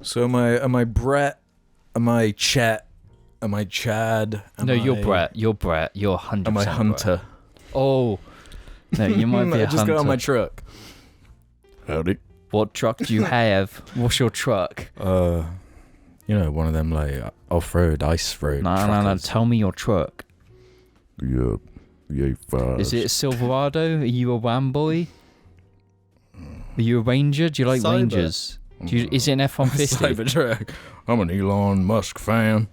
So am I Brett? Am I Chet? Am I Chad? You're Brett. You're Brett. You're 100%. Am I Hunter? Brett. Oh. No, you might be a just Hunter. got on my truck. Howdy. What truck do you have? What's your truck? One of them like off-road, ice-road No. Tell me your truck. Yep. Yeah, fast. Is it a Silverado? Are you a Wham boy? Are you a Ranger? Do you like Rangers? Is it an F-150? Cybertruck. I'm an Elon Musk fan.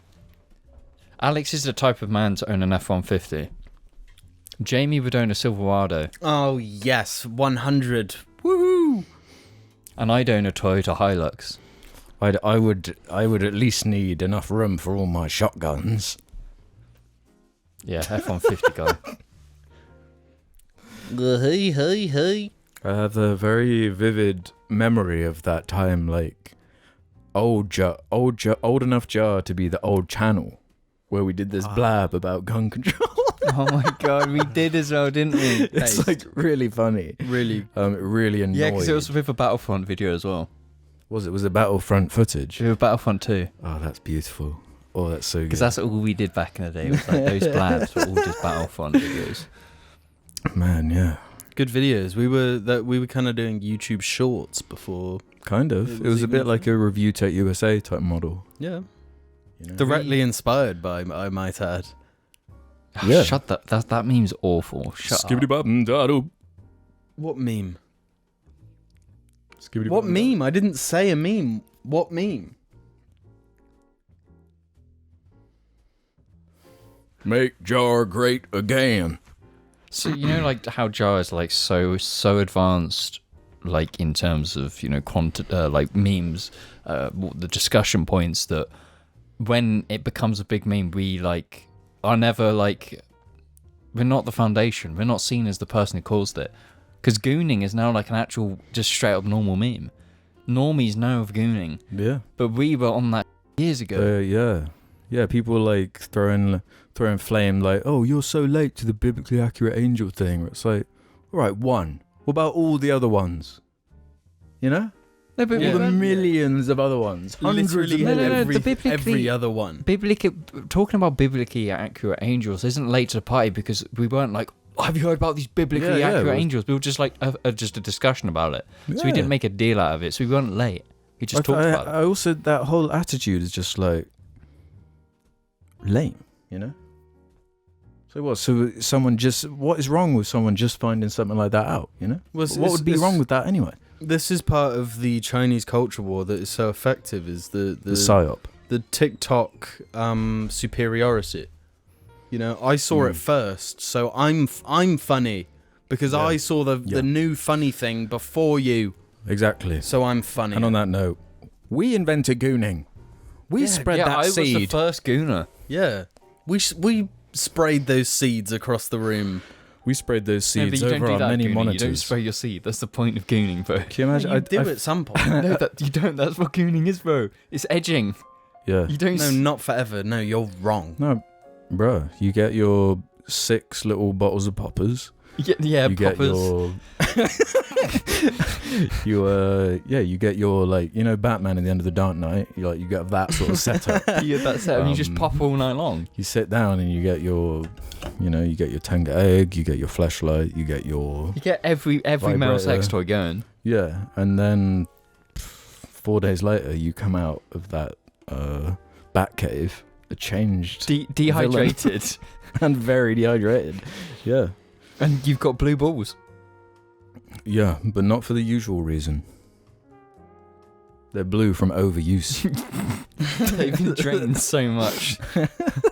Alex is the type of man to own an F-150. Jamie would own a Silverado. Oh, yes. 100. Woohoo! And I'd own a Toyota Hilux. I would at least need enough room for all my shotguns. Yeah, F-150 guy. Hey. I have a very vivid memory of that time, like old enough jar to be the old channel, where we did this blab about gun control. Oh my god, we did as well, didn't we? It's like really funny. Really? Really annoying. Yeah, because it was with a Battlefront video as well. Was it Battlefront footage? We were Battlefront 2. Oh, that's beautiful. Oh, that's so good. Because that's all we did back in the day. It was like those blabs were all just Battlefront videos. Man, yeah. Good videos. We were kind of doing YouTube shorts before. Kind of. It was a bit like a Review Tech USA type model. Yeah. Directly inspired by, I might add. Yeah. Shut that meme's awful. Shut up. What meme? What meme? I didn't say a meme. What meme? Make JAR great again. So like how JAR is like so advanced, like in terms of like memes, the discussion points, that when it becomes a big meme, we like are never like, we're not the foundation. We're not seen as the person who caused it, because gooning is now like an actual just straight up normal meme. Normies know of gooning. Yeah. But we were on that years ago. Yeah. People like throwing flame like, oh, you're so late to the biblically accurate angel thing. It's like, all right, one. What about all the other ones? No, but all the millions of other ones. Hundreds of millions. Every other one. Talking about biblically accurate angels isn't late to the party, because we weren't like, oh, have you heard about these biblically accurate angels? We were just like just a discussion about it. Yeah. So we didn't make a deal out of it. So we weren't late. We just talked about it. I also, that whole attitude is just like lame, So what? So what is wrong with someone just finding something like that out? What would be wrong with that anyway? This is part of the Chinese culture war that is so effective. Is the psyop, the TikTok superiority. I saw it first, so I'm funny because I saw the new funny thing before you. Exactly. So I'm funny. And on that note, we invented gooning. We spread that seed. I was the first gooner. Yeah, we sprayed those seeds across the room. We sprayed those seeds over our many gooning. monitors. You don't spray your seed. That's the point of gooning, bro. Can you imagine? You do at some point. No, you don't. That's what gooning is, bro. It's edging. Yeah. You don't. No, not forever. No, you're wrong. No, bro. You get your 6 little bottles of poppers. You get your you get your like Batman in the end of the Dark Knight. You get that sort of setup. You get that setup and you just pop all night long. You sit down and you get your you get your Tenga egg, you get your fleshlight, you get every male sex toy going. Yeah, and then 4 days later you come out of that bat cave a changed, dehydrated and very dehydrated. Yeah. And you've got blue balls. Yeah, but not for the usual reason. They're blue from overuse. They've been drained so much.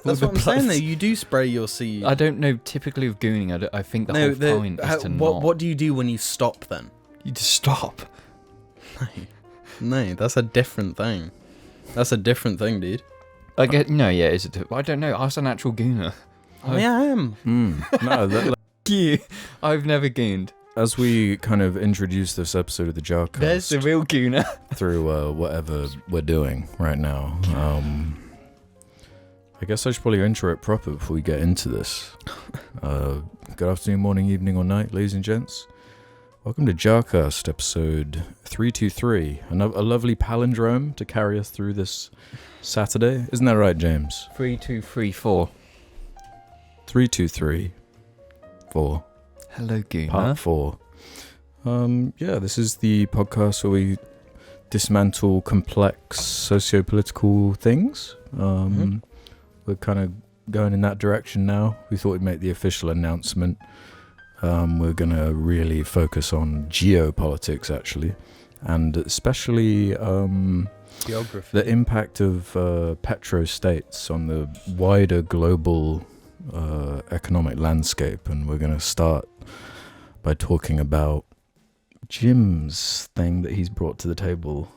That's what I'm saying though, you do spray your seed. I don't know, typically with gooning, I think the whole point is to not. What do you do when you stop then? You just stop. No, that's a different thing. That's a different thing, dude. I don't know, I was an actual gooner. I am. No, I've never gooned. As we kind of introduce this episode of the JARCast, there's the real gooner through whatever we're doing right now. I guess I should probably intro it proper before we get into this. Good afternoon, morning, evening, or night, ladies and gents. Welcome to JARCast episode 323. A lovely palindrome to carry us through this Saturday. Isn't that right, James? 3234. 3234. Hello, Gooner. Part 4. This is the podcast where we dismantle complex socio-political things. We're kind of going in that direction now. We thought we'd make the official announcement. We're going to really focus on geopolitics, actually, and especially Geography. the impact of petrostates on the wider global economic landscape. And we're going to start by talking about Jim's thing that he's brought to the table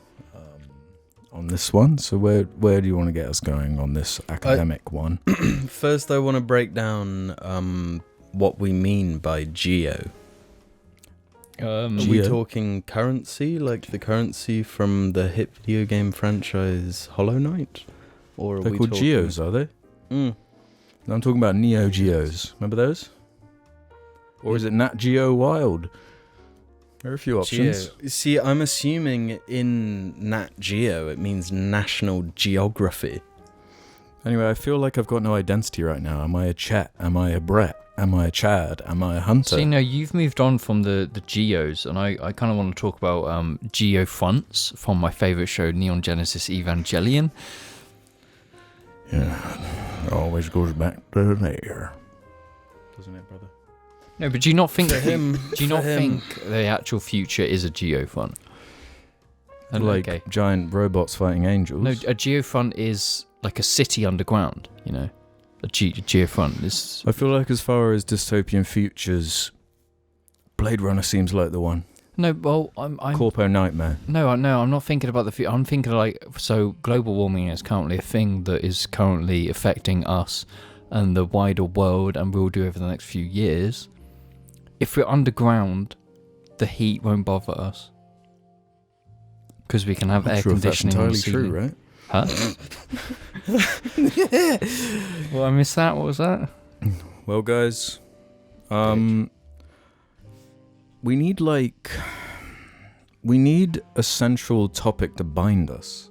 on this one. So where do you want to get us going on this academic one? First, I want to break down what we mean by geo. Are we talking currency, like the currency from the hit video game franchise Hollow Knight? Or are They're we called talking... geos, are they? No, I'm talking about Neo Geos. Remember those? Or is it Nat Geo Wild? There are a few options. Geo. See, I'm assuming in Nat Geo it means National Geography. Anyway, I feel like I've got no identity right now. Am I a Chet? Am I a Brett? Am I a Chad? Am I a Hunter? So, you've moved on from the geos, and I kind of want to talk about geo fronts from my favourite show, Neon Genesis Evangelion. Yeah, it always goes back to there. Doesn't it, brother? No, but do you not think For him. the actual future is a geofront? Like Okay. giant robots fighting angels? No, a geofront is like a city underground, A geofront is... I feel like as far as dystopian futures, Blade Runner seems like the one. No, well, I'm Corpo Nightmare. No, I'm not thinking about the future. I'm thinking so global warming is currently a thing that is currently affecting us and the wider world, and will do over the next few years. If we're underground, the heat won't bother us because we can have air conditioning. That's entirely true, right? Huh? Well, I missed that. What was that? Well, guys, we need a central topic to bind us.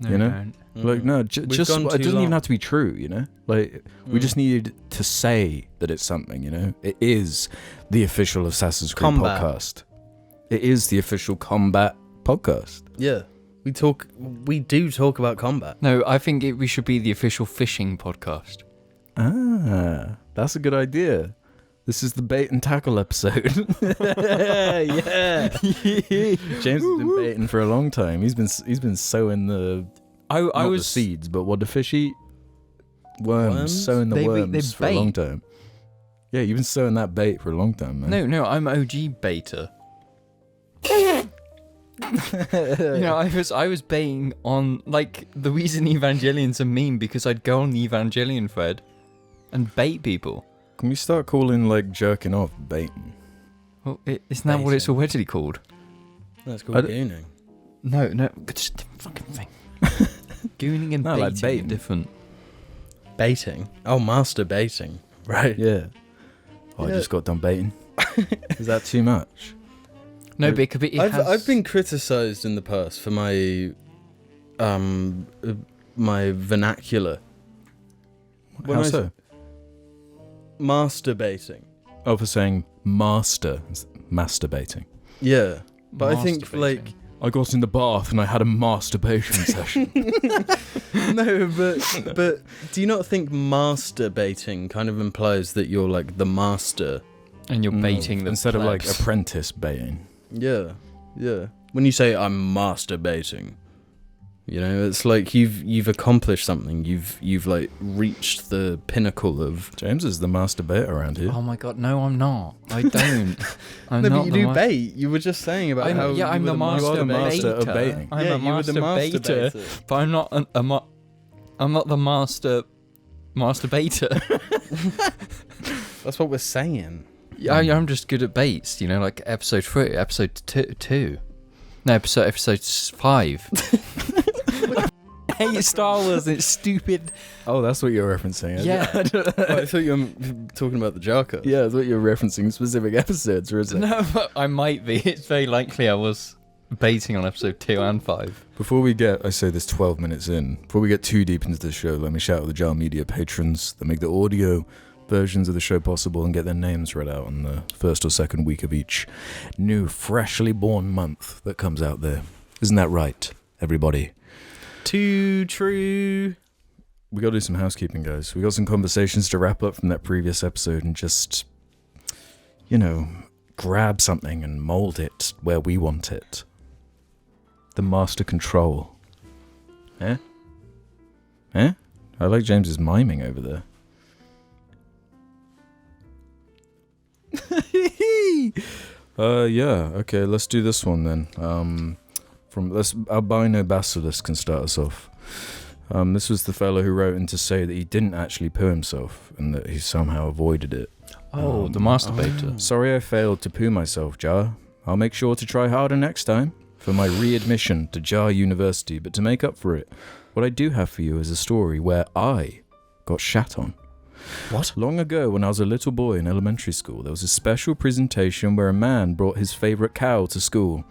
No, You know? we don't. Like, no, just gone it too doesn't long. even have to be true, Like, we just need to say that it's something, It is the official Assassin's Creed Combat. podcast. It is the official combat podcast. Yeah. We do talk about combat. No, I think we should be the official fishing podcast. Ah, that's a good idea. This is the bait and tackle episode. Yeah. James has been baiting for a long time. He's been sowing the the seeds, but what do fish eat? Worms. Sowing the worms for a long time. Yeah, you've been sowing that bait for a long time, man. No, I'm OG beta. I was baiting on, the reason Evangelion's a meme because I'd go on the Evangelion thread and bait people. Can we start calling jerking off baiting? Well, isn't that what it's already called? That's called gooning. No, it's a different fucking thing. Gooning and No, baiting, baiting. are different. Baiting? Oh, masturbating. Right. Yeah. Oh, I Yeah. just got done baiting. Is that too much? No, but I've been criticised in the past for my my vernacular. How so? Masturbating. Oh, for saying masturbating. Yeah. But I think, I got in the bath and I had a masturbation session. No, but do you not think masturbating kind of implies that you're the master? and you're baiting the instead plebs. of apprentice baiting. Yeah. When you say I'm masturbating, it's like you've accomplished something. You've reached the pinnacle of. James is the masturbator around here. Oh my god, no, I'm not. I don't. I'm No, not but you do bait. You were just saying about how. I'm you the were master, You are the master of baiter. baiting. I'm Yeah, a you were the master baiter, masturbator. but I'm not. I'm not the masturbator. That's what we're saying. Yeah, I'm just good at baits. Episode 3, episode 2. No, episode 5. hate Star Wars and it's stupid. Oh, that's what you're referencing. Yeah. I thought you were talking about the JARCast. Yeah, I thought you were referencing specific episodes, or is it? No, but I might be. It's very likely I was baiting on episode 2 and 5. Before we get, I say this 12 minutes in, before we get too deep into the show, let me shout out the Jar Media patrons that make the audio versions of the show possible and get their names read out on the first or second week of each new freshly born month that comes out there. Isn't that right, everybody? Too true. We got to do some housekeeping, guys. We got some conversations to wrap up from that previous episode and just, grab something and mold it where we want it. The master control. Eh? I like James's miming over there. Yeah, okay, let's do this one then. Albino Basilisk can start us off. This was the fellow who wrote in to say that he didn't actually poo himself and that he somehow avoided it. Oh, the masturbator. Sorry I failed to poo myself, Jar. I'll make sure to try harder next time for my readmission to Jar University, but to make up for it, what I do have for you is a story where I got shat on. What? Long ago, when I was a little boy in elementary school, there was a special presentation where a man brought his favourite cow to school.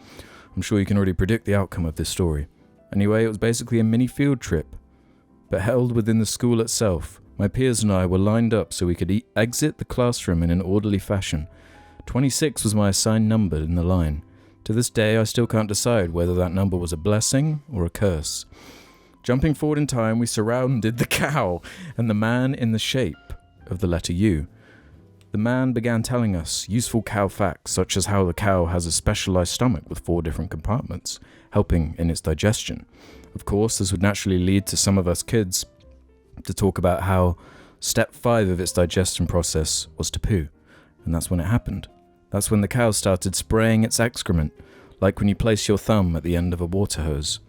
I'm sure you can already predict the outcome of this story. Anyway, it was basically a mini field trip, but held within the school itself. My peers and I were lined up so we could exit the classroom in an orderly fashion. 26 was my assigned number in the line. To this day, I still can't decide whether that number was a blessing or a curse. Jumping forward in time, we surrounded the cow and the man in the shape of the letter U. The man began telling us useful cow facts, such as how the cow has a specialized stomach with 4 different compartments, helping in its digestion. Of course, this would naturally lead to some of us kids to talk about how step 5 of its digestion process was to poo. And that's when it happened. That's when the cow started spraying its excrement, like when you place your thumb at the end of a water hose.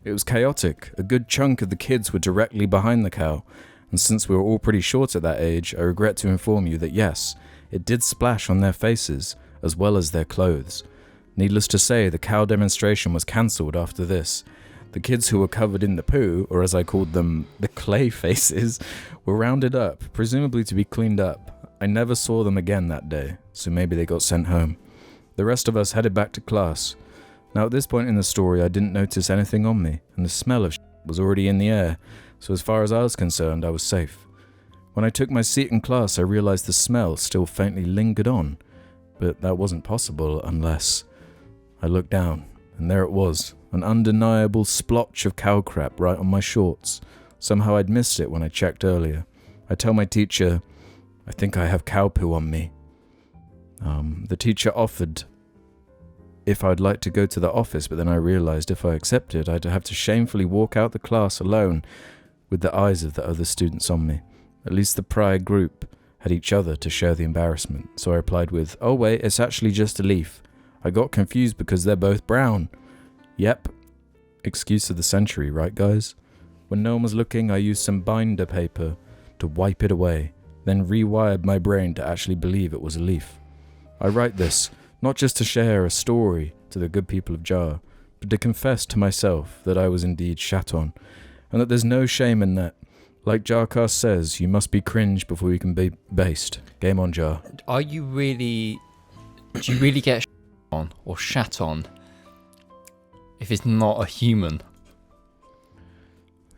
It was chaotic. A good chunk of the kids were directly behind the cow, and since we were all pretty short at that age, I regret to inform you that yes, it did splash on their faces, as well as their clothes. Needless to say, the cow demonstration was cancelled after this. The kids who were covered in the poo, or as I called them, the clay faces, were rounded up, presumably to be cleaned up. I never saw them again that day, so maybe they got sent home. The rest of us headed back to class. Now at this point in the story, I didn't notice anything on me, and the smell of was already in the air, so as far as I was concerned, I was safe. When I took my seat in class, I realized the smell still faintly lingered on, but that wasn't possible unless I looked down, and there it was, an undeniable splotch of cow crap right on my shorts. Somehow I'd missed it when I checked earlier. I tell my teacher, I think I have cow poo on me. The teacher offered if I'd like to go to the office, but then I realized if I accepted, I'd have to shamefully walk out the class alone with the eyes of the other students on me. At least the prior group had each other to share the embarrassment, so I replied with, oh wait, it's actually just a leaf. I got confused because they're both brown. Yep. Excuse of the century, right guys? When no one was looking, I used some binder paper to wipe it away, then rewired my brain to actually believe it was a leaf. I write this, not just to share a story to the good people of Jar, but to confess to myself that I was indeed shat on, and that there's no shame in that. Like JARCast says, you must be cringe before you can be based. Game on, Jar. Do you really get on or shat on if it's not a human?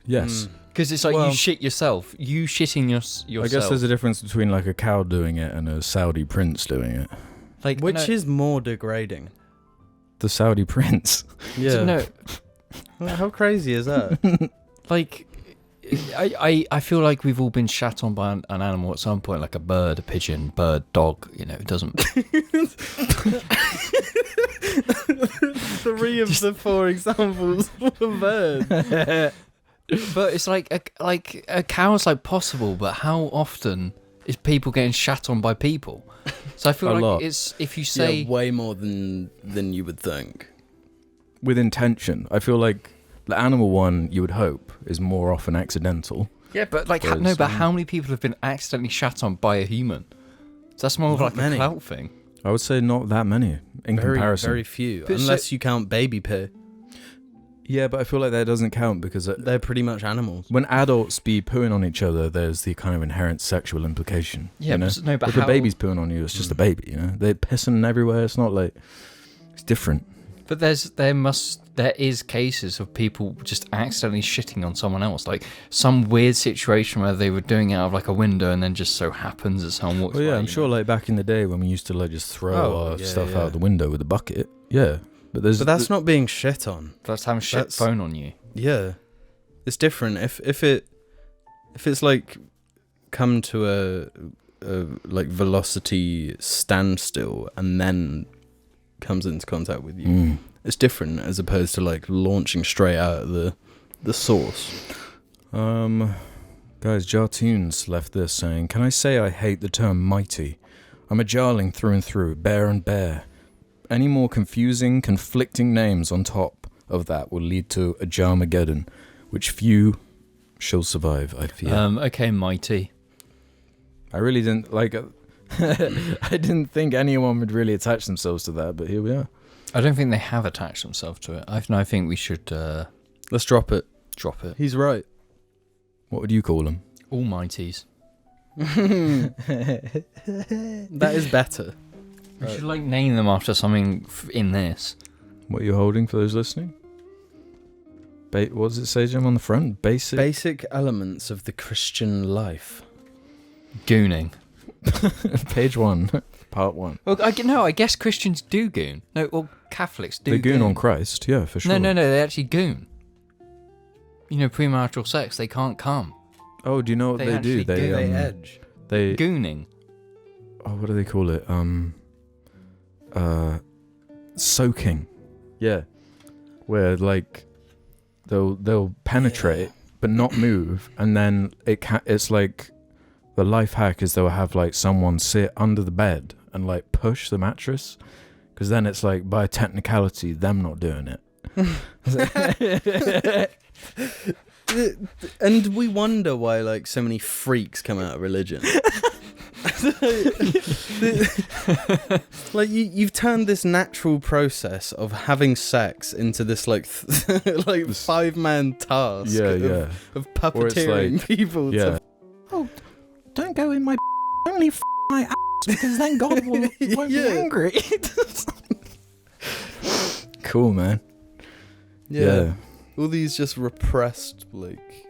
Yes. Because it's like you shit yourself. You shitting yourself. I guess there's a difference between like a cow doing it and a Saudi prince doing it. Like, which is more degrading? The Saudi prince. Yeah. No. How crazy is that? Like, I feel like we've all been shat on by an animal at some point, like a bird, a pigeon, bird, dog. It doesn't. 3 of the 4 examples were birds. But it's like a cow's like possible, but how often is people getting shat on by people? So I feel like it's if you say way more than you would think. With intention, I feel like the animal one you would hope is more often accidental. Yeah, but like but how many people have been accidentally shat on by a human? So that's more of like a clout thing. I would say not that many in comparison. Very few, unless you count baby poo. Yeah, but I feel like that doesn't count because They're pretty much animals. when adults be pooing on each other, there's the kind of inherent sexual implication. Yeah, you know? but if a baby's pooing on you, it's just a baby. You know, they're pissing everywhere. It's not like it's different. But there is cases of people just accidentally shitting on someone else, like some weird situation where they were doing it out of like a window, and then just so happens that someone walks. Well, yeah, by, I'm sure. Like back in the day when we used to like just throw our stuff out the window with a bucket. Yeah, but that's not being shit on. That's having shit thrown on you. Yeah, it's different. If it's like come to a like velocity standstill and then comes into contact with you, it's different as opposed to like launching straight out of the source. Guys, Jartunes left this saying, "Can I say I hate the term mighty? I'm a jarling through and through, bear and bear. Any more confusing, conflicting names on top of that will lead to a Jarmageddon, which few shall survive, I fear." Okay, mighty. I really didn't like it. I didn't think anyone would really attach themselves to that, but here we are. I don't think they have attached themselves to it. I think we should Let's drop it. drop it. He's right. What would you call them? Almighties. That is better. We should like name them after something in this. What are you holding for those listening? What does it say, Jim, on the front? Basic elements of the Christian life. Gooning. Page 1, part 1. Well, I guess Christians do goon. No, well, Catholics do. They goon on Christ, yeah, for sure. No, they actually goon. You know, premarital sex, they can't come. Oh, do you know what they do? They edge. They gooning. Oh, what do they call it? Soaking. Yeah, where like they'll penetrate but not move, and then it's like the life hack is they'll have like someone sit under the bed and like push the mattress, because then it's like by technicality them not doing it. And we wonder why like so many freaks come out of religion. Like you've turned this natural process of having sex into this like like 5-man task of puppeteering like, people to don't go in my only my ass, because then God won't be angry. Cool, man. Yeah. All these just repressed, like...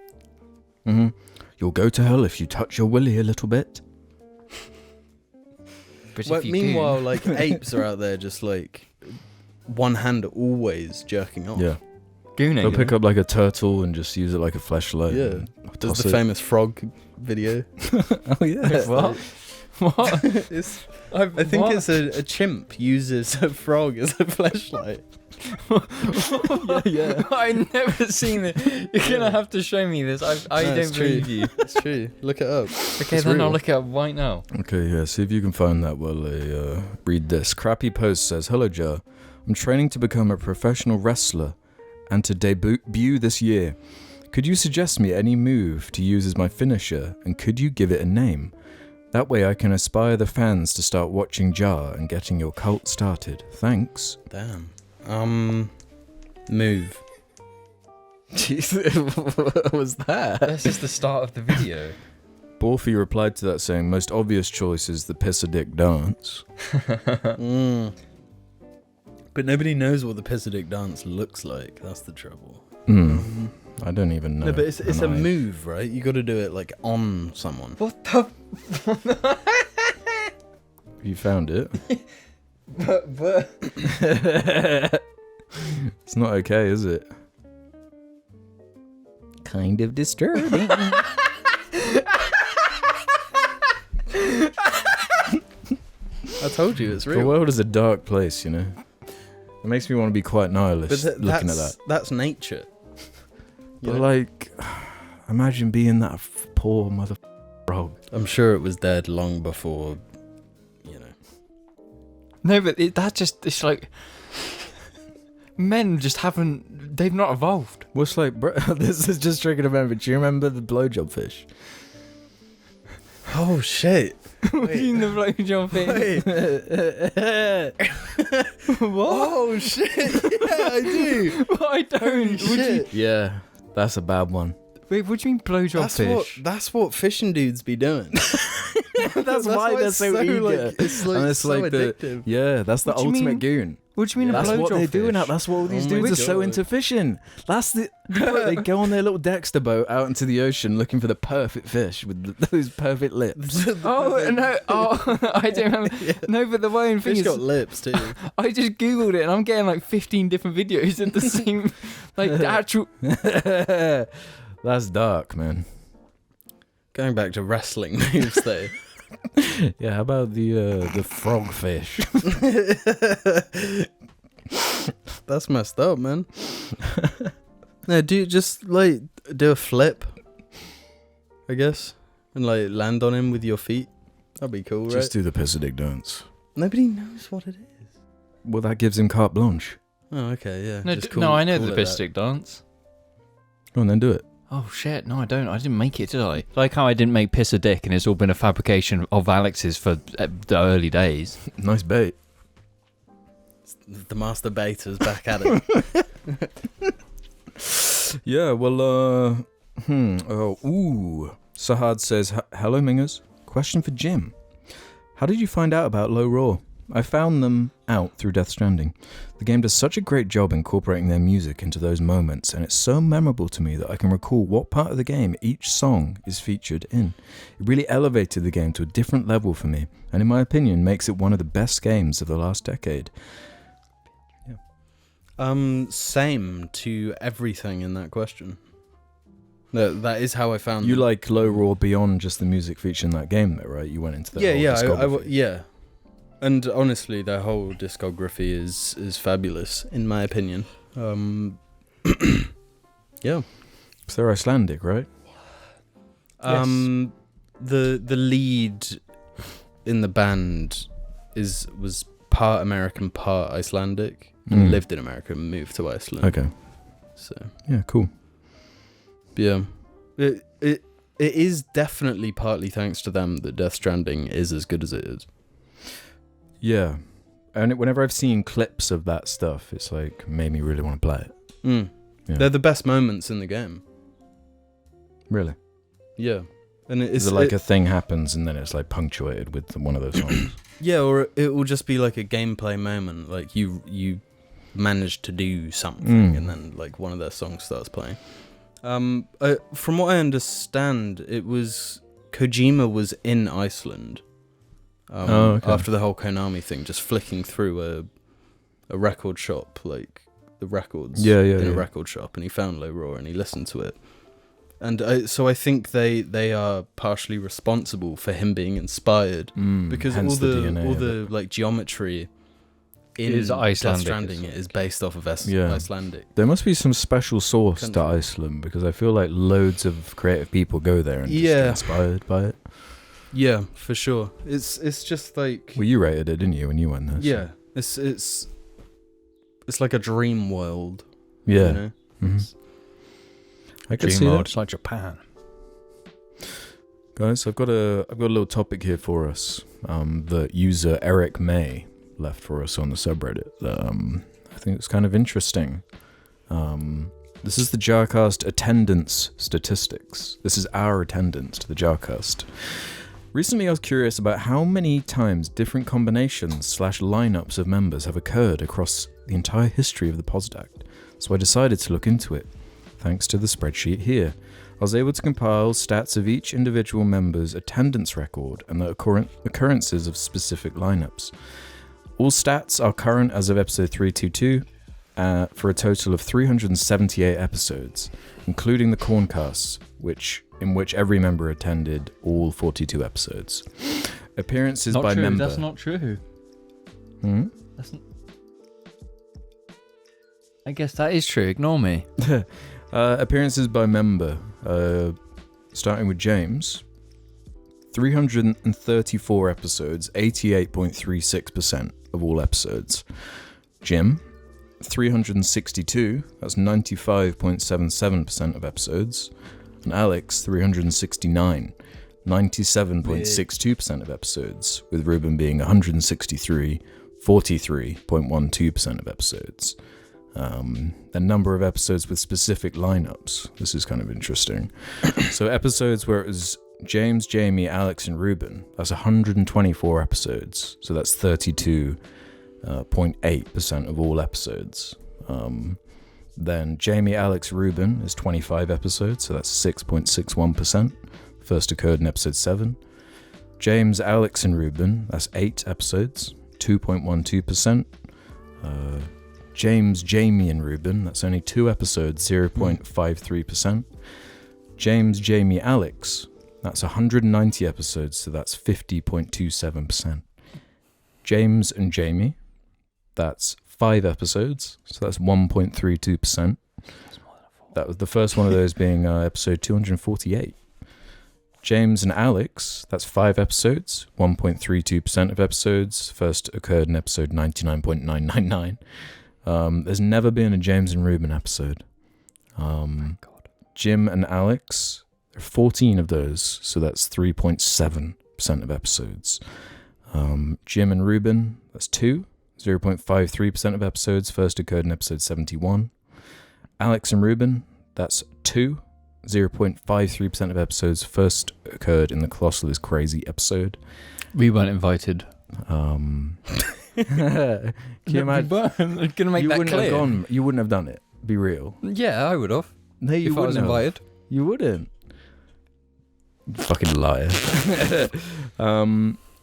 Mm-hmm. You'll go to hell if you touch your willy a little bit. But well, meanwhile, like, apes are out there just, like, one hand always jerking off. Yeah. Gooning. They'll pick up, like, a turtle and just use it like a fleshlight. Yeah. There's the famous frog video. Oh, yeah. What? What? I think it's a chimp uses a frog as a fleshlight. Yeah. I've never seen it. You're gonna have to show me this. I don't believe you. It's true. Look it up. Okay, it's then real. I'll look it up right now. Okay, yeah, see if you can find that while I read this. Crappy Post says, "Hello, Jar. I'm training to become a professional wrestler and to debut this year. Could you suggest me any move to use as my finisher, and could you give it a name? That way I can aspire the fans to start watching Jar and getting your cult started. Thanks." Damn. Move. Jeez, what was that? This is the start of the video. Borfi replied to that saying, "Most obvious choice is the piss a dick dance." But nobody knows what the piss a dick dance looks like. That's the trouble. I don't even know. No, but it's a move, right? You got to do it like on someone. What the? You found it? But It's not okay, is it? Kind of disturbing. I told you, it's real. The world is a dark place, you know. It makes me want to be quite nihilist looking at that. That's nature. But like, imagine being that poor mother frog. I'm sure it was dead long before, you know. no, but it's like men just haven't. They've not evolved. What's like, bro, this is just triggered a memory. Do you remember the blowjob fish? Oh shit! Watching the blowjob fish. What? Oh shit! Yeah, I do. But I don't. Shit. Yeah, that's a bad one. Wait, what do you mean blowjob fish? That's what fishing dudes be doing. That's why they're it's so eager. Like, it's like And it's so like addictive. that's the What do you mean? ultimate goon. What do you mean That's a blowjob what they're fish? doing now. That's what all these Oh my dudes are so God. into fishing. That's the they go on their little Dexter boat out into the ocean looking for the perfect fish with those perfect lips. Oh no! Oh, I don't remember. No, but the one thing Fish is, got lips too. I just googled it and I'm getting like 15 different videos of the same, like the actual. That's dark, man. Going back to wrestling moves though. Yeah, how about the frog fish? That's messed up, man. No, just like do a flip, I guess, and like land on him with your feet. That'd be cool, right? Just do the piss a dick dance. Nobody knows what it is. Well, that gives him carte blanche. Oh, okay, yeah. No, just no, I know call the it piss that. stick dance. Go on, then do it. Oh shit! No, I don't. I didn't make it, did I? Like how I didn't make piss a dick, and it's all been a fabrication of Alex's for the early days. Nice bait. The master baiter's back at it. Yeah, well, Sahad says, hello, Mingers. Question for Jim. How did you find out about Low Raw? I found them out through Death Stranding. The game does such a great job incorporating their music into those moments, and it's so memorable to me that I can recall what part of the game each song is featured in. It really elevated the game to a different level for me, and in my opinion, makes it one of the best games of the last decade. Same to everything in that question. No, that is how I found You them. like Low Raw beyond just the music featured in that game, though, right? You went into that whole discography. yeah. And honestly, their whole discography is fabulous, in my opinion. Yeah. Because they're Icelandic, right? The lead in the band was part American, part Icelandic. And lived in America and moved to Iceland. Okay. So Yeah, cool. yeah, it is definitely partly thanks to them that Death Stranding is as good as it is. Yeah. And whenever I've seen clips of that stuff, it's like made me really want to play it. Yeah. They're the best moments in the game. Really? Yeah, and Is it like a thing happens and then it's like punctuated with one of those songs? Yeah, or it will just be like a gameplay moment, like you managed to do something, and then like one of their songs starts playing. From what I understand, it was Kojima was in Iceland after the whole Konami thing, just flicking through a record shop, like the records in a record shop, and he found Low Raw and he listened to it. And so I think they are partially responsible for him being inspired because all the like geometry in Is Death Icelandic, Stranding is based off of Yeah. Icelandic. There must be some special sauce Country. to Iceland because I feel like loads of creative people go there and just get inspired by it. Yeah, for sure. It's just like Well, you rated it, didn't you, when you went there? So. yeah, it's like a dream world. Yeah. You know? Mhm. I can see Dream that. world, it's like Japan. Guys, I've got a little topic here for us. The user Eric May left for us on the subreddit. I think it's kind of interesting. This is the JARCast attendance statistics. This is our attendance to the JARCast. Recently, I was curious about how many times different combinations / lineups of members have occurred across the entire history of the Posdact. So I decided to look into it. Thanks to the spreadsheet here, I was able to compile stats of each individual member's attendance record and the occurrences of specific lineups. All stats are current as of episode 322 for a total of 378 episodes, including the Corncasts, in which every member attended all 42 episodes. Appearances Not by true. member. That's not true. That's not... I guess that is true. Ignore me. Appearances by member, starting with James, 334 episodes, 88.36% of all episodes. Jim, 362, that's 95.77% of episodes. And Alex, 369, 97.62% of episodes, with Ruben being 163, 43.12% of episodes. A number of episodes with specific lineups. This is kind of interesting. So episodes where it was James, Jamie, Alex, and Ruben, that's 124 episodes. So that's 32.8% of all episodes. Then Jamie, Alex, Ruben is 25 episodes, so that's 6.61%. First occurred in episode 7. James, Alex, and Ruben, that's 8 episodes, 2.12%. James, Jamie, and Ruben, that's only 2 episodes, 0.53%. James, Jamie, Alex, that's 190 episodes, so that's 50.27%. James and Jamie, that's 5 episodes, so that's 1.32%. That was the first one of those being episode 248. James and Alex, that's 5 episodes, 1.32% of episodes. First occurred in episode 99.999. There's never been a James and Ruben episode. Oh my God. Jim and Alex, there are 14 of those, so that's 3.7% of episodes. Jim and Ruben, that's 2, 0.53% of episodes. First occurred in episode 71. Alex and Ruben, that's 2, 0.53% of episodes. First occurred in the Colossal is Crazy episode. We weren't invited. Can you imagine? I'm gonna make that clear. You wouldn't have done it. Be real. Yeah, I would have. No, you If I was wouldn't have. invited. You wouldn't. Fucking liar.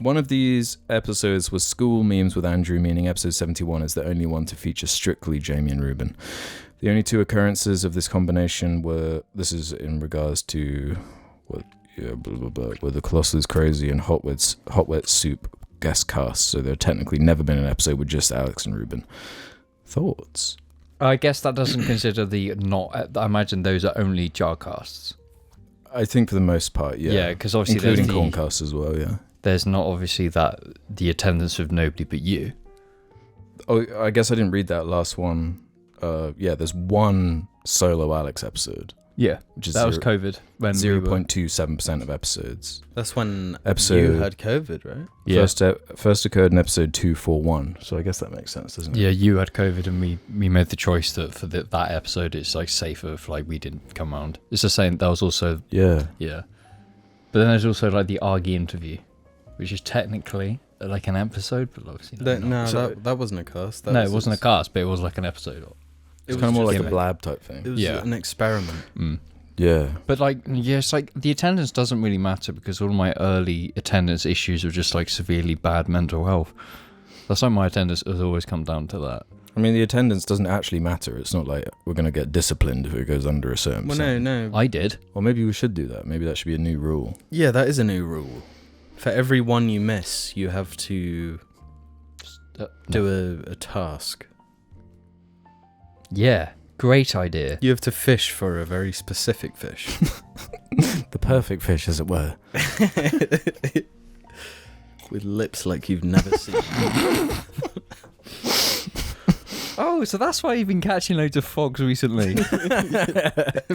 One of these episodes was School Memes with Andrew, meaning episode 71 is the only one to feature strictly Jamie and Ruben. The only 2 occurrences of this combination were, this is in regards to where the Colossal is Crazy and Hot Wet Soup guest cast, so there technically never been an episode with just Alex and Ruben. Thoughts? I guess that doesn't consider the not. I imagine those are only JARCasts. I think for the most part, yeah. Yeah, because obviously including there's Corncast as well, yeah. There's not obviously the attendance of nobody but you. Oh, I guess I didn't read that last one. There's one solo Alex episode. Yeah, which is that was COVID. When 0.27% of episodes. That's when Episode- you had COVID, right? Yeah, First occurred in episode 241, so I guess that makes sense, doesn't it? yeah, you had COVID, and we made the choice that for that episode it's like safer if like we didn't come around. It's the same. That was also Yeah. but then there's also like the Argy interview, which is technically like an episode, but obviously That wasn't a cast. no, it wasn't a cast, but it was like an episode. It's was kind of more just like a blab type thing. It was Yeah. an experiment. Yeah. But like, it's like the attendance doesn't really matter because all my early attendance issues were just like severely bad mental health. That's why my attendance has always come down to that. I mean, the attendance doesn't actually matter. It's not like we're going to get disciplined if it goes under a certain Well, percent. no. I did. Well, maybe we should do that. Maybe that should be a new rule. Yeah, that is a new rule. For every one you miss, you have to do a task. Yeah, great idea. You have to fish for a very specific fish. The perfect fish, as it were. With lips like you've never seen. Oh, so that's why you've been catching loads of frogs recently.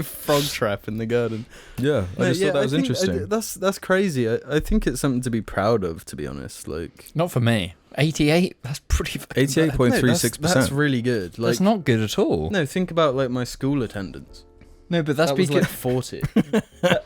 Frog trap in the garden. Yeah, I just thought that was interesting. That's crazy. I think it's something to be proud of, to be honest. Like, Not for me. 88? That's pretty fucking bad. 88.36%. That's really good. Like, That's not good at all. no, think about like my school attendance. No, but that's That was because like 40.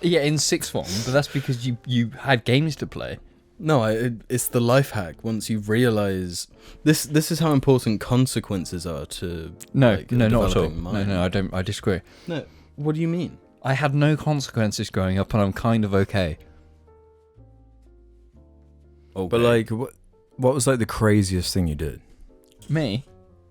yeah, in sixth form. But that's because you had games to play. No, it's the life hack. Once you realise this is how important consequences are to No, like, a no, not at all. developing mind. No, I disagree. No, what do you mean? I had no consequences growing up, and I'm kind of okay. Okay. But like, what was like the craziest thing you did? Me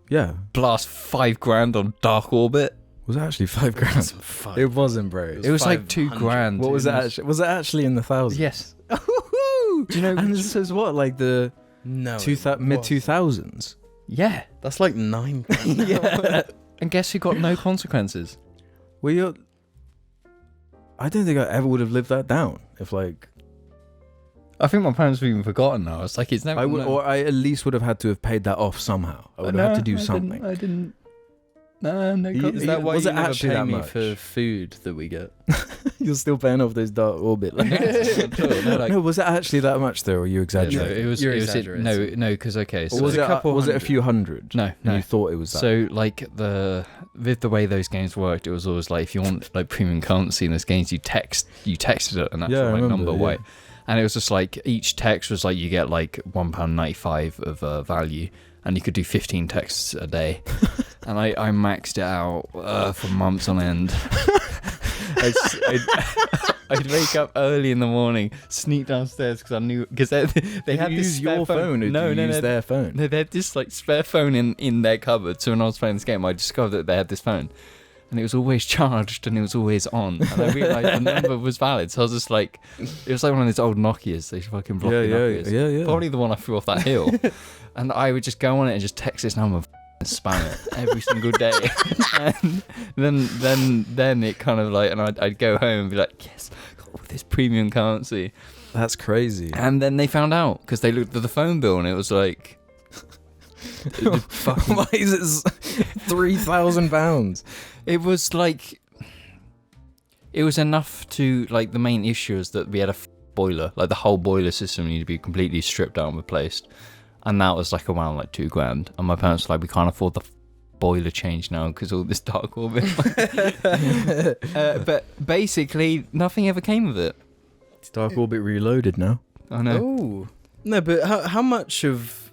Yeah. blast $5,000 on Dark Orbit. Was it actually $5,000? It wasn't, bro. It was like 500. $2,000. What was it actually? Was it actually in the thousands? Yes. Do you know? And this is what, like the no, mid 2000s. Yeah. That's like 9. Yeah. And guess who got no consequences? Well, you're. I don't think I ever would have lived that down if, like, I think my parents have even forgotten now. It's like it's never. I would, or I at least would have had to have paid that off somehow. I would have had to do something. I didn't. No, Is that why was you it never actually pay that me much? for food that we get? You're still paying off those dark orbit. No, was it actually that much though, or are you exaggerating? it was no, because okay. So was it a few hundred? No. You thought it was that? So like with the way those games worked, it was always like if you want like premium currency in those games, you texted it an actual number away, and it was just like each text was like you get like £1.95 of value, and you could do 15 texts a day, and I maxed it out for months on end. I'd wake up early in the morning, sneak downstairs because I knew they had this your phone. No, their phone. No, they had this like spare phone in their cupboard. So when I was playing this game, I discovered that they had this phone, and it was always charged and it was always on. And I realised the number was valid. So I was just like, it was like one of those old Nokias. They fucking block Nokias. Yeah. Probably the one I threw off that hill. And I would just go on it and just text this number. And spam it every single day, and then it kind of like, and I'd go home and be like, yes, got all this premium currency. That's crazy. And then they found out because they looked at the phone bill and it was like, why is it £3,000? It was like, it was enough to like the main issue is that we had a boiler, like the whole boiler system needed to be completely stripped out and replaced. And that was like around like $2,000. And my parents were like, we can't afford the boiler change now because all this dark orbit. But basically, nothing ever came of it. It's Dark Orbit Reloaded now. I know. Oh. No, but how much of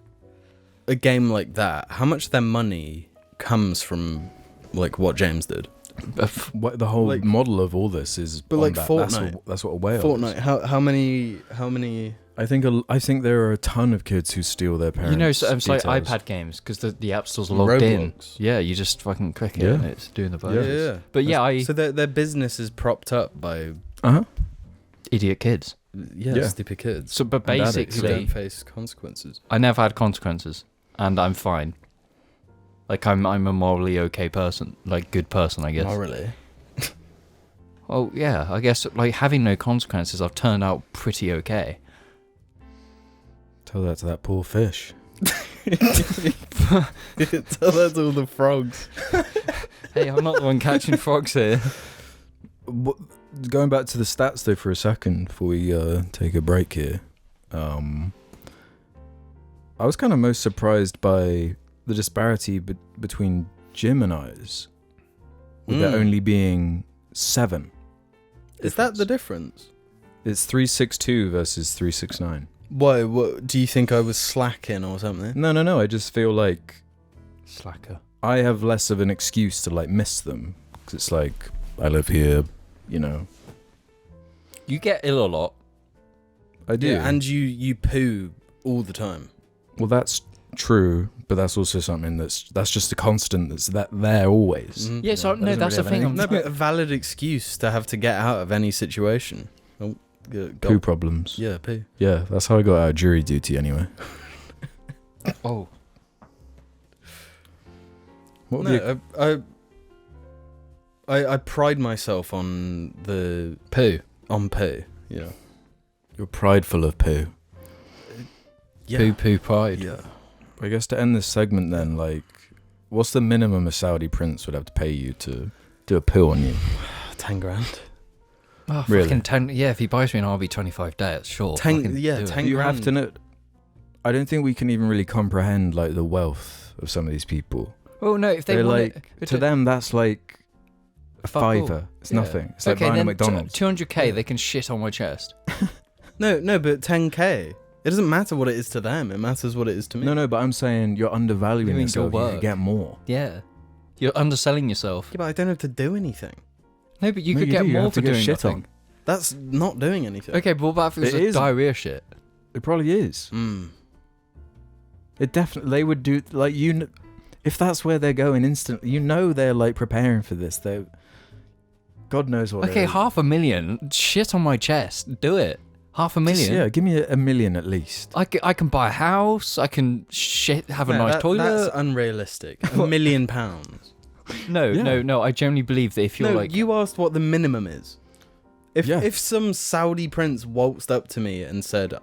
a game like that, how much of their money comes from like what James did? The whole like, model of all this is... But like Fortnite. That's what a whale Fortnite. is. How many... I think there are a ton of kids who steal their parents' it's like iPad games because the App Store's logged in. Yeah, you just fucking click it and it's doing the budget. Yeah. But so their business is propped up by idiot kids. Yeah, stupid kids. So, but basically, who don't face consequences. I never had consequences, and I'm fine. Like I'm a morally okay person, like good person, I guess. Morally. Oh yeah, I guess like having no consequences, I've turned out pretty okay. Tell that to that poor fish. Tell that to all the frogs. Hey, I'm not the one catching frogs here. Going back to the stats though for a second before we take a break here. I was kind of most surprised by the disparity between Jim and I's, with there only being 7. Is that the difference? It's 362 versus 369. Why? What do you think I was slacking or something? No. I just feel like slacker. I have less of an excuse to like miss them because it's like I live here, you know. You get ill a lot. I do, yeah, and you poo all the time. Well, that's true, but that's also something that's just a constant that's there always. Mm-hmm. Yeah, so no, that's the thing. No, but a valid excuse to have to get out of any situation. Poo problems. Yeah, poo. Yeah, that's how I got out of jury duty anyway. Oh. What I pride myself on the poo. On poo. Yeah. You're prideful of poo. Yeah. Poo pride. Yeah. I guess to end this segment then, like, what's the minimum a Saudi prince would have to pay you to do a poo on you? 10 grand. Oh, really? Fucking 10. Yeah, if he buys me an RB25 days, sure. 10 you have to know. I don't think we can even really comprehend like the wealth of some of these people. Oh no, if they're like to them that's like a fiver. It's nothing. It's like buying a McDonald's. 200k, they can shit on my chest. No, but 10k. It doesn't matter what it is to them. It matters what it is to me. No, but I'm saying you're undervaluing yourself. You can get more. Yeah, you're underselling yourself. Yeah, but I don't have to do anything. No, but you could get more for doing shit nothing. On. That's not doing anything. Okay, but what about if it was diarrhea shit? It probably is. It definitely. They would do like you. If that's where they're going instantly, you know they're like preparing for this. They, God knows what. Okay, 500,000 shit on my chest. Do it. 500,000. Yeah, give me $1 million at least. I can buy a house. I can have a nice toilet. That's unrealistic. £1 million. No. I genuinely believe that if you're like, you asked what the minimum is. If some Saudi prince waltzed up to me and said,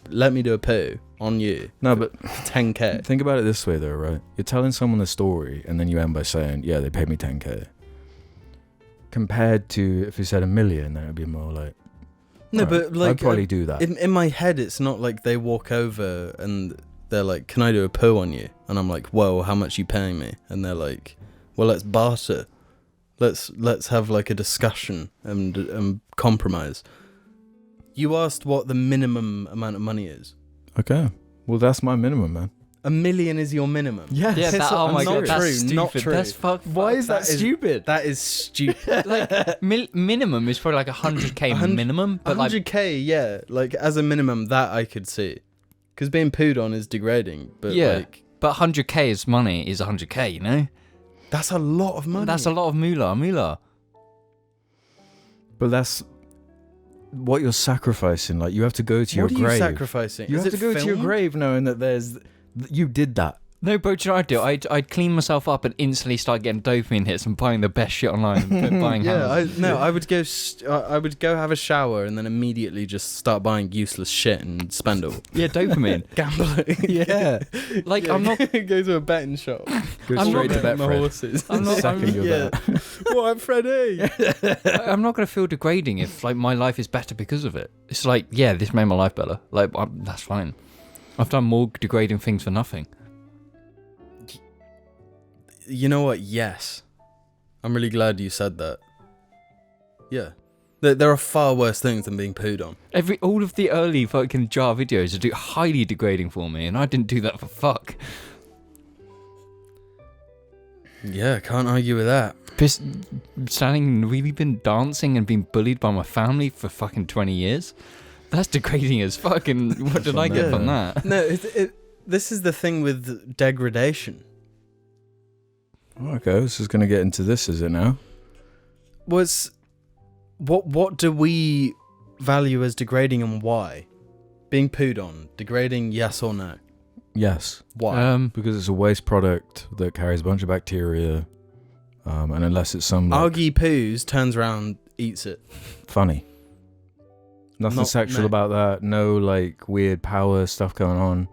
"Let me do a poo on you," no, but 10k. Think about it this way, though, right? You're telling someone a story, and then you end by saying, "Yeah, they paid me 10k." compared to if you said 1 million, then it'd be more like. No, alright, but like I'd probably do that. In my head, it's not like they walk over and they're like, "Can I do a poo on you?" And I'm like, "Whoa, how much you paying me?" And they're like, "Well, let's barter. Let's have like a discussion and compromise." You asked what the minimum amount of money is. Okay, well that's my minimum, man. 1 million is your minimum. Yes. Yeah, that, oh my not god, that's true, stupid. not true. That's Why is that stupid? That is stupid. like minimum is probably like 100k 100 minimum, but like 100k, yeah, like as a minimum, that I could see, because being pooed on is degrading. But yeah, like, but 100k is money is 100k, you know. that's a lot of money. That's a lot of moolah. But that's what you're sacrificing. Like you have to go to your What are you grave. sacrificing? You Is have to it go to your film? grave knowing that you did that. No, bro, do you know what I'd do? I'd clean myself up and instantly start getting dopamine hits and buying the best shit online and buying houses. I would go. I would go have a shower and then immediately just start buying useless shit and spend it all. Yeah, dopamine. Gambling. Yeah. Like, Yeah, I'm not... go to a betting shop. Go I'm straight not- to bet, my Fred. horses. I'm not- Second your yeah. bet. What, Freddie? I'm not going to feel degrading if, like, my life is better because of it. It's like, yeah, this made my life better. Like, that's fine. I've done more degrading things for nothing. You know what? Yes. I'm really glad you said that. Yeah. There are far worse things than being pooed on. All of the early fucking jar videos are highly degrading for me, and I didn't do that for fuck. Yeah, can't argue with that. Standing and really been dancing and being bullied by my family for fucking 20 years? That's degrading as fucking... What did I get from that? No, this is the thing with degradation. Okay, this is going to get into this, is it now? What do we value as degrading and why? Being pooed on, degrading, yes or no? Yes. Why? Because it's a waste product that carries a bunch of bacteria, and unless it's some like, Argy poos, turns around, eats it. funny. Nothing sexual about that. No like weird power stuff going on.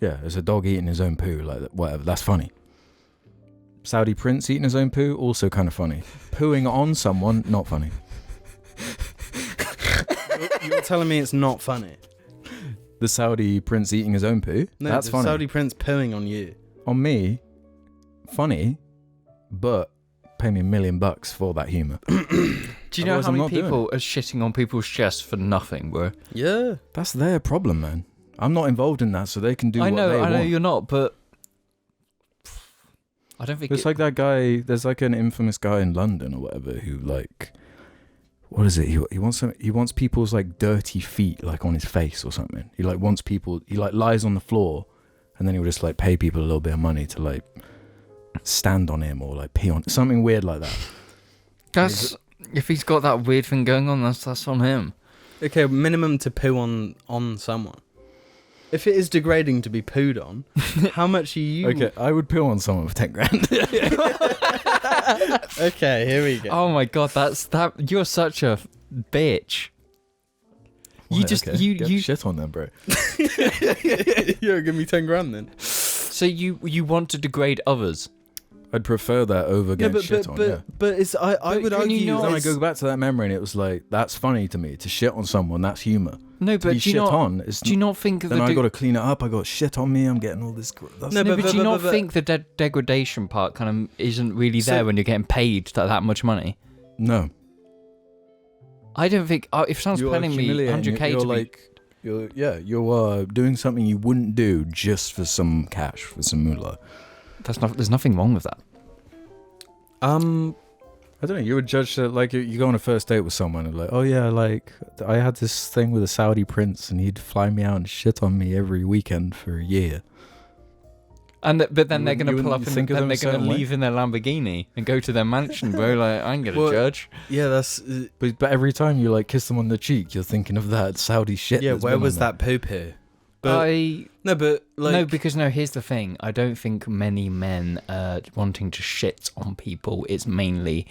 Yeah, it's a dog eating his own poo, like whatever. That's funny. Saudi prince eating his own poo, also kind of funny. Pooing on someone, not funny. You're telling me it's not funny? The Saudi prince eating his own poo, No, that's the funny. Saudi prince pooing on you. On me, funny, but pay me $1 million for that humour. Do you know Otherwise how I'm many not doing people are shitting on people's chests for nothing, bro? Yeah. That's their problem, man. I'm not involved in that, so they can do I what they want. know you're not, but... I don't think It's like that guy. There's like an infamous guy in London or whatever who like, what is it? He wants people's like dirty feet like on his face or something. He like wants people. He like lies on the floor, and then he'll just like pay people a little bit of money to like stand on him or like pee on something weird like that. That's... If he's got that weird thing going on, that's on him. Okay, minimum to poo on someone. If it is degrading to be pooed on, how much are you... Okay, I would poo on someone for 10 grand. Okay, here we go. Oh my god, you're such a bitch. Get shit on them, bro. Yeah, give me 10 grand then. So you want to degrade others? I'd prefer that over getting shit on. Yeah. But it's I would can you argue... not- Then I it's- go back to that memory, and it was like that's funny to me to shit on someone. That's humour. No, To but be do you shit not? on. It's Do you not think then the I got to clean it up. I got shit on me. I'm getting all this. That's No, no, but do you not but- think the degradation part kind of isn't really there So- when you're getting paid that much money? no. I don't think if someone's You're paying me humiliating. 100k You're to like, you're doing something you wouldn't do just for some cash, for some moolah. there's nothing wrong with that. I don't know. You would judge that like you go on a first date with someone and like, oh yeah, like I had this thing with a Saudi prince and he'd fly me out and shit on me every weekend for a year. But then You they're going to pull up wouldn't and think of then them they're a going to certain way? leave in their Lamborghini and go to their mansion, bro. Like, I ain't going to Well, judge. Yeah, that's... But every time you like kiss them on the cheek, you're thinking of that Saudi shit. yeah, that's where been was on that poop here? But, no, but like... No, because here's the thing. I don't think many men wanting to shit on people. It's mainly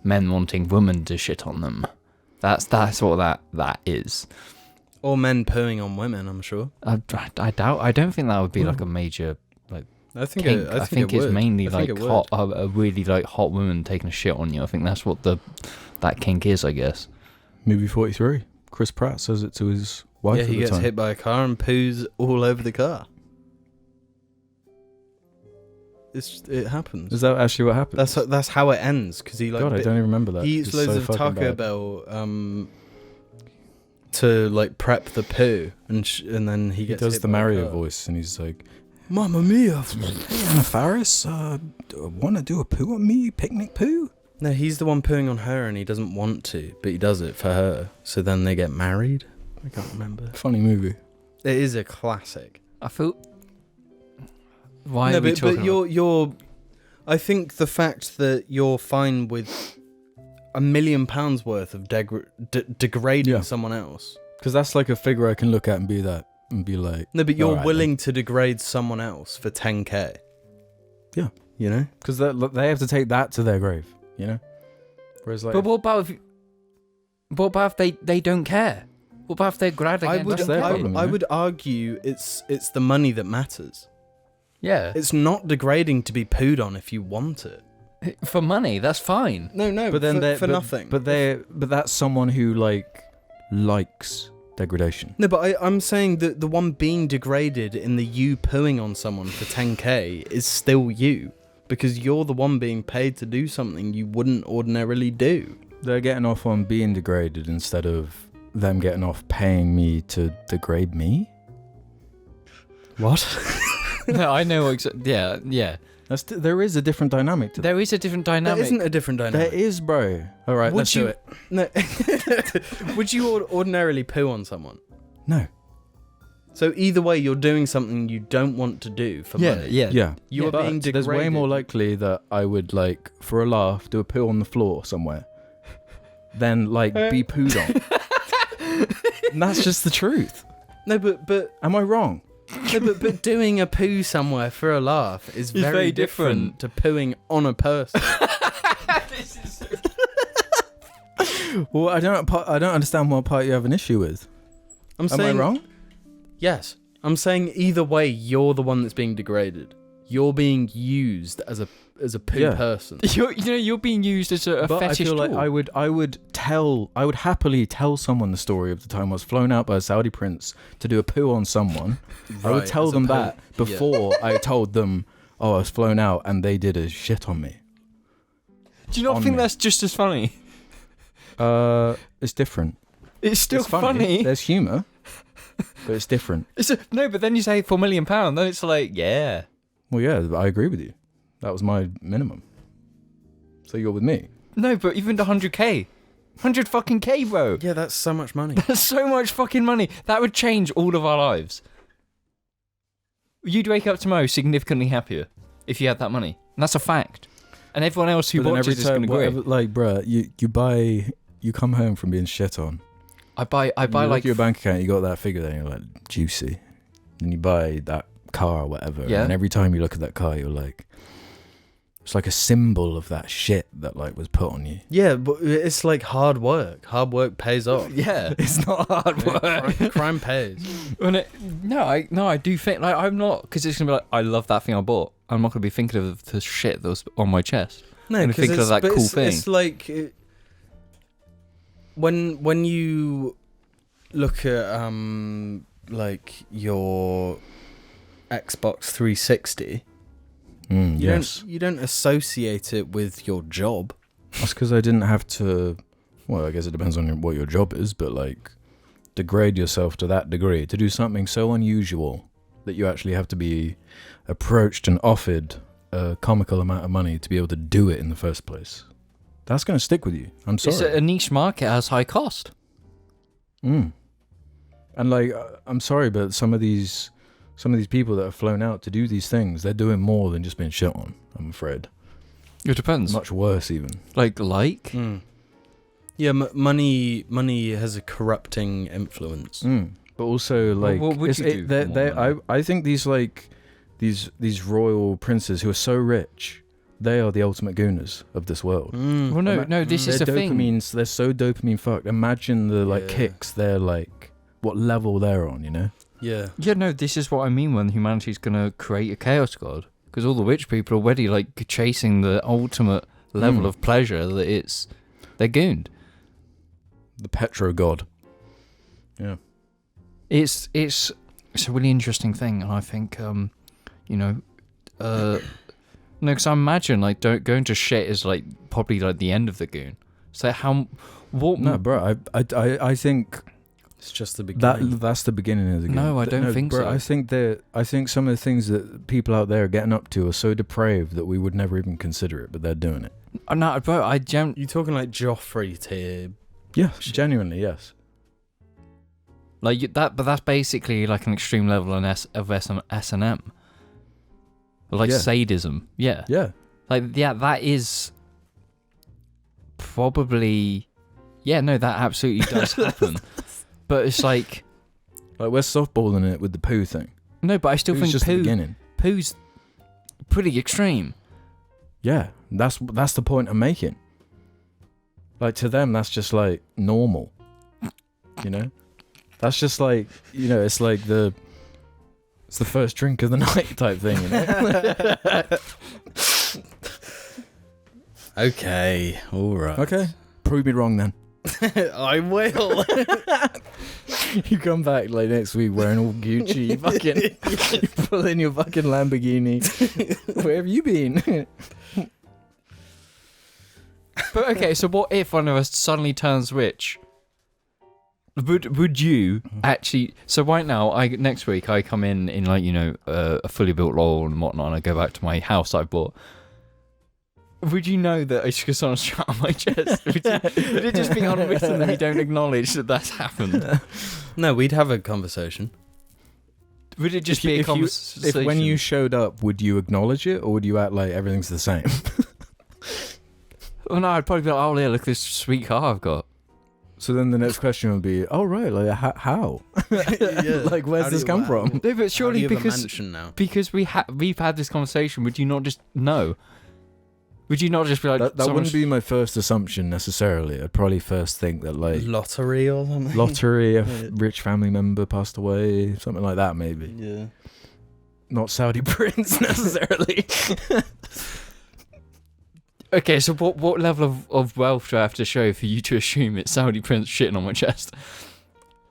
men wanting women to shit on them. That's what that is. Or men pooing on women, I'm sure. I doubt. I don't think that would be like a major I think kink. I think it's would. mainly I think like it would. hot, a really like hot woman taking a shit on you. I think that's what that kink is, I guess. Movie 43. Chris Pratt says it to his wife Yeah, at he the gets time. hit by a car and poos all over the car. It happens. Is that actually what happened? That's how it ends, because he like God, I don't even remember that. he eats It's loads so of fucking Taco bad. Bell to like prep the poo, and then he gets does hit the by a Mario car. voice, and he's like, "Mamma mia, Anna Faris, want to do a poo on me, picnic poo?" No, he's the one pooing on her, and he doesn't want to, but he does it for her. So then they get married. I can't remember. Funny movie. It is a classic. I feel. Why No, are we but talking? you're. I think the fact that you're fine with £1 million worth of degrading Yeah. someone else. Because that's like a figure I can look at and be like, No, but you're Alright, willing to degrade someone else for 10k. Yeah. You know? because they have to take that to their grave, you know. Whereas like, But what about if they don't care? What about if they're glad I again? would That's their problem, you I know? would argue it's the money that matters. Yeah, It's not degrading to be pooed on if you want it. for money, that's fine. No, but then for nothing. But that's someone who likes degradation. No, but I'm saying that the one being degraded in the you pooing on someone for 10k is still you, because you're the one being paid to do something you wouldn't ordinarily do. They're getting off on being degraded instead of them getting off paying me to degrade me. What? No, I know. Yeah. There is a different dynamic to that. There is a different There dynamic. isn't a different dynamic. There is, bro. All right, Would let's you- do it. No. Would you ordinarily poo on someone? No. So either way, you're doing something you don't want to do for money. Yeah. You are But being degraded. there's way more likely that I would, like, for a laugh, do a poo on the floor somewhere than, like, be pooed on. And that's just the truth. No, but Am I wrong? no, but doing a poo somewhere for a laugh is It's very very different to pooing on a person. Well, I don't understand what part you have an issue with. I'm Am I saying wrong? Yes. I'm saying either way, you're the one that's being degraded. You're being used as a poo Yeah. person. You're being used as a But fetish I feel like tool. I would happily tell someone the story of the time I was flown out by a Saudi prince to do a poo on someone. I would Right, tell as a them poo- that before I told them, oh, I was flown out and they did a shit on me. Do you not on think me. that's just as funny? It's different. It's still It's funny. funny. There's humour, but it's different. No, but then you say £4 million, then it's like, yeah. Well, yeah, I agree with you. That was my minimum. So you're with me. No, but even the 100k. 100 fucking K, bro. Yeah, that's so much money. That's so much fucking money. That would change all of our lives. You'd wake up tomorrow significantly happier if you had that money. And that's a fact. And everyone else who But then watches is going to agree. whatever, like, bruh, you come home from being shit on. I buy You look like at your bank account, you got that figure there, and you're like, juicy. And you buy that car or whatever. Yeah. And every time you look at that car, you're like, it's like a symbol of that shit that like was put on you. Yeah, but it's like hard work. Hard work pays off. yeah. It's not hard work. Crime pays. I do think like I'm not, because it's gonna be like I love that thing I bought. I'm not gonna be thinking of the shit that was on my chest. No, And because think of that cool thing. It's like when you look at like your Xbox 360, you don't associate it with your job. That's because I didn't have to. Well, I guess it depends on what your job is, but like, degrade yourself to that degree to do something so unusual that you actually have to be approached and offered a comical amount of money to be able to do it in the first place. That's going to stick with you. I'm sorry. It's a niche market, has high cost. And like, I'm sorry, but some of these people that are flown out to do these things, they're doing more than just being shit on, I'm afraid. It depends. Much worse even. Like. Yeah, money has a corrupting influence. But also, like, what would you do for more money? I think these royal princes who are so rich, they are the ultimate gooners of this world. Well, no, this is the thing. They're so dopamine fucked. Imagine the like kicks they're like, what level they're on, you know? Yeah. Yeah, no, this is what I mean when humanity's gonna create a chaos god. because all the rich people are already like chasing the ultimate level of pleasure that they're gooned. The petro god. Yeah. It's a really interesting thing, and I think no, because I imagine like going to shit is like probably like the end of the goon. So what? No, bro. I think it's just the beginning. That's the beginning of the goon. No, I don't think bro, so. I think some of the things that people out there are getting up to are so depraved that we would never even consider it, but they're doing it. No, bro. You talking like Joffrey tier? Yeah, genuinely, yes. Like that, but that's basically like an extreme level of S&M. Like sadism. Yeah. Yeah. That is probably... Yeah, no, that absolutely does happen. But it's like we're softballing it with the poo thing. No, but I still think just the beginning. Poo's pretty extreme. Yeah, that's the point I'm making. Like, to them, that's just like normal. You know? That's just like, it's like it's the first drink of the night type thing, you know? Okay, alright. Okay, prove me wrong then. I will. You come back like next week wearing all Gucci, you pull in your fucking Lamborghini. Where have you been? But okay, so what if one of us suddenly turns rich? Would you actually? So right now, next week I come in like a fully built lawn and whatnot, and I go back to my house I bought. Would you know that it's just on a shot on my chest? Would it just be unwritten that you don't acknowledge that that's happened? No, we'd have a conversation. Would it just be a conversation? If when you showed up, would you acknowledge it, or would you act like everything's the same? Well, no, I'd probably be like, oh, yeah, look at this sweet car I've got. So then the next question would be, oh, right, like, how? Like, where's this come from? No, but surely because we've had this conversation, would you not just know? Would you not just be like... That wouldn't be my first assumption, necessarily. I'd probably first think that, like... Lottery or something? Lottery, a rich family member passed away, something like that, maybe. Yeah. Not Saudi prince, necessarily. Okay, so what level of wealth do I have to show for you to assume it's Saudi prince shitting on my chest?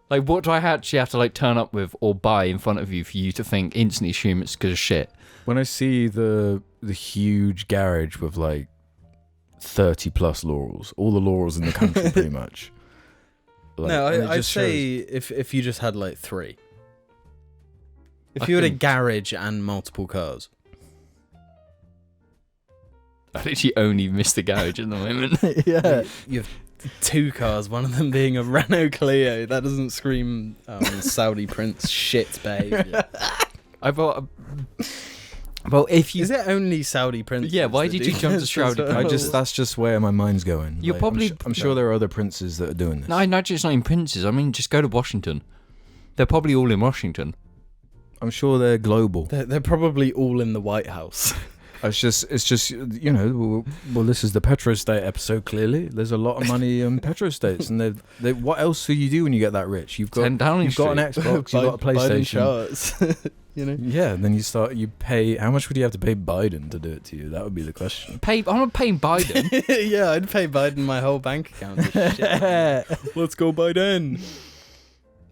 Like, what do I actually have to, like, turn up with or buy in front of you for you to instantly assume it's because of shit? When I see the huge garage with, like, 30 plus laurels, all the laurels in the country, pretty much. Like, no, I'd say if you just had, like, 3. If you had a garage and multiple cars. I literally only missed the garage at the moment. Yeah. You have 2 cars, one of them being a Renault Clio. That doesn't scream Saudi prince shit, babe. I bought a... Well, if you... Is it only Saudi princes? Yeah, why did you jump to Saudi princes? That's just where my mind's going. You're like, probably... I'm sure there are other princes that are doing this. No, it's not even princes. I mean, just go to Washington. They're probably all in Washington. I'm sure they're global. They're probably all in the White House. It's just well, this is the petrostate episode. Clearly, there's a lot of money in petrostates, and they what else do you do when you get that rich? You've got an Xbox, you've got a PlayStation. Yeah. Then you pay. How much would you have to pay Biden to do it to you? That would be the question. I'm not paying Biden. Yeah, I'd pay Biden my whole bank account. Let's go Biden.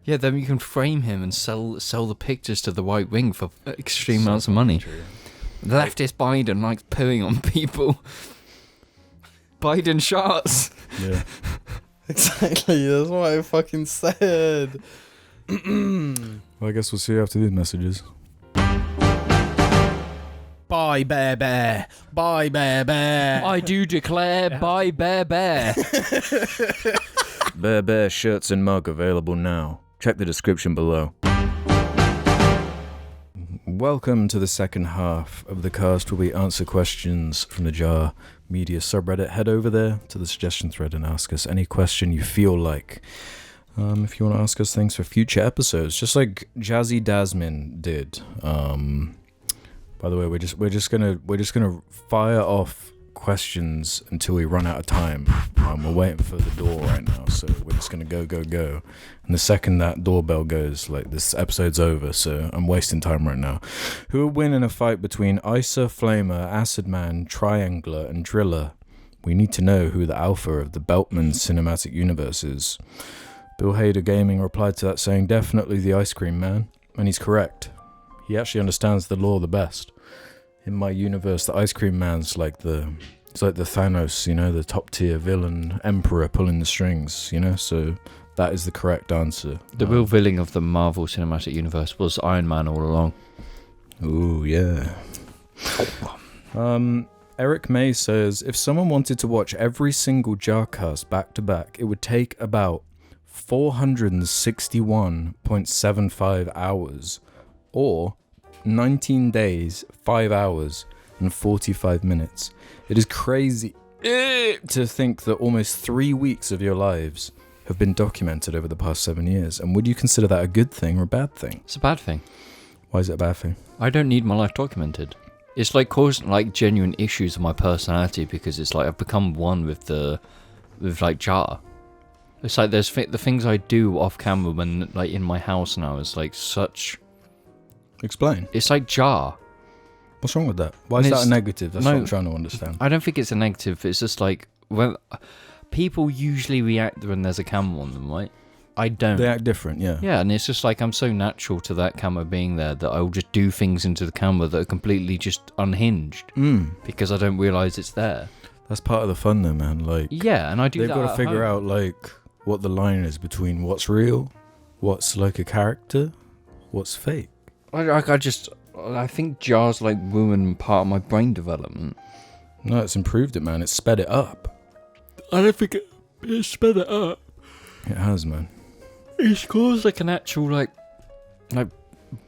Yeah, then you can frame him and sell the pictures to the right wing for extreme amounts of money. True. Leftist Biden likes pooing on people. Biden shots. Yeah. Exactly, that's what I fucking said. Well, I guess we'll see after these messages. Bye, Bear Bear. Bye, Bear Bear. I do declare, bye, Bear Bear. Bear Bear shirts and mug available now. Check the description below. Welcome to the second half of the cast where we answer questions from the Jar Media subreddit. Head over there to the suggestion thread and ask us any question you feel like. If you want to ask us things for future episodes, just like Jazzy Dasmin did. By the way, we're just gonna fire off questions until we run out of time. We're waiting for the door right now, so we're just gonna go. And the second that doorbell goes, like, this episode's over, so I'm wasting time right now. Who will win in a fight between Icer, Flamer, Acid Man, Triangler, and Driller? We need to know who the alpha of the Beltman cinematic universe is. Bill Hader Gaming replied to that saying, definitely the Ice Cream Man. And he's correct. He actually understands the lore the best. In my universe, the Ice Cream Man's like it's like the Thanos, you know, the top tier villain emperor pulling the strings, you know, so that is the correct answer. The real villain of the Marvel Cinematic Universe was Iron Man all along. Ooh, yeah. Eric May says, if someone wanted to watch every single JARCast back to back, it would take about 461.75 hours, or 19 days, 5 hours, and 45 minutes. It is crazy to think that almost 3 weeks of your lives have been documented over the past 7 years. And would you consider that a good thing or a bad thing? It's a bad thing. Why is it a bad thing? I don't need my life documented. It's like causing like genuine issues of my personality, because it's like I've become one with like Jar. It's like there's the things I do off camera when like in my house now is like such. Explain. It's like Jar. What's wrong with that? Why is that a negative? That's what I'm trying to understand. I don't think it's a negative. It's just like when people usually react when there's a camera on them, right? I don't. They act different, yeah. Yeah, and it's just like I'm so natural to that camera being there that I'll just do things into the camera that are completely just unhinged because I don't realise it's there. That's part of the fun though, man. Like, yeah, and I do that. They've got to figure out like what the line is between what's real, what's like a character, what's fake. I think Jar's like ruined part of my brain development. No, it's improved it, man. It's sped it up. I don't think it sped it up. It has, man. It's caused like an actual like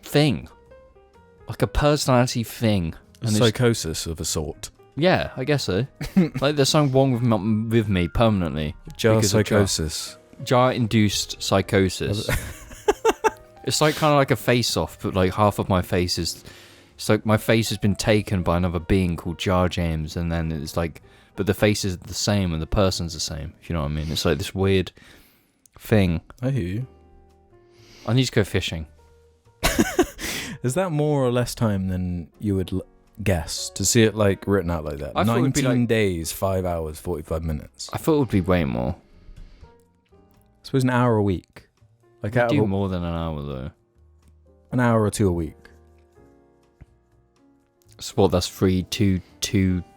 thing, like a personality thing. A psychosis of a sort. Yeah, I guess so. Like there's something wrong with me permanently. Jar psychosis. Jar-induced psychosis. It's like kind of like a face-off, but like half of my face is. It's like my face has been taken by another being called Jar James, and then it's like, but the face is the same and the person's the same. If you know what I mean? It's like this weird thing. I hear you. I need to go fishing. Is that more or less time than you would guess to see it like written out like that? I 19 days, 5 hours, 45 minutes. I thought it would be way more. I suppose an hour a week. Like I do more than an hour though. An hour or two a week. So what? That's 2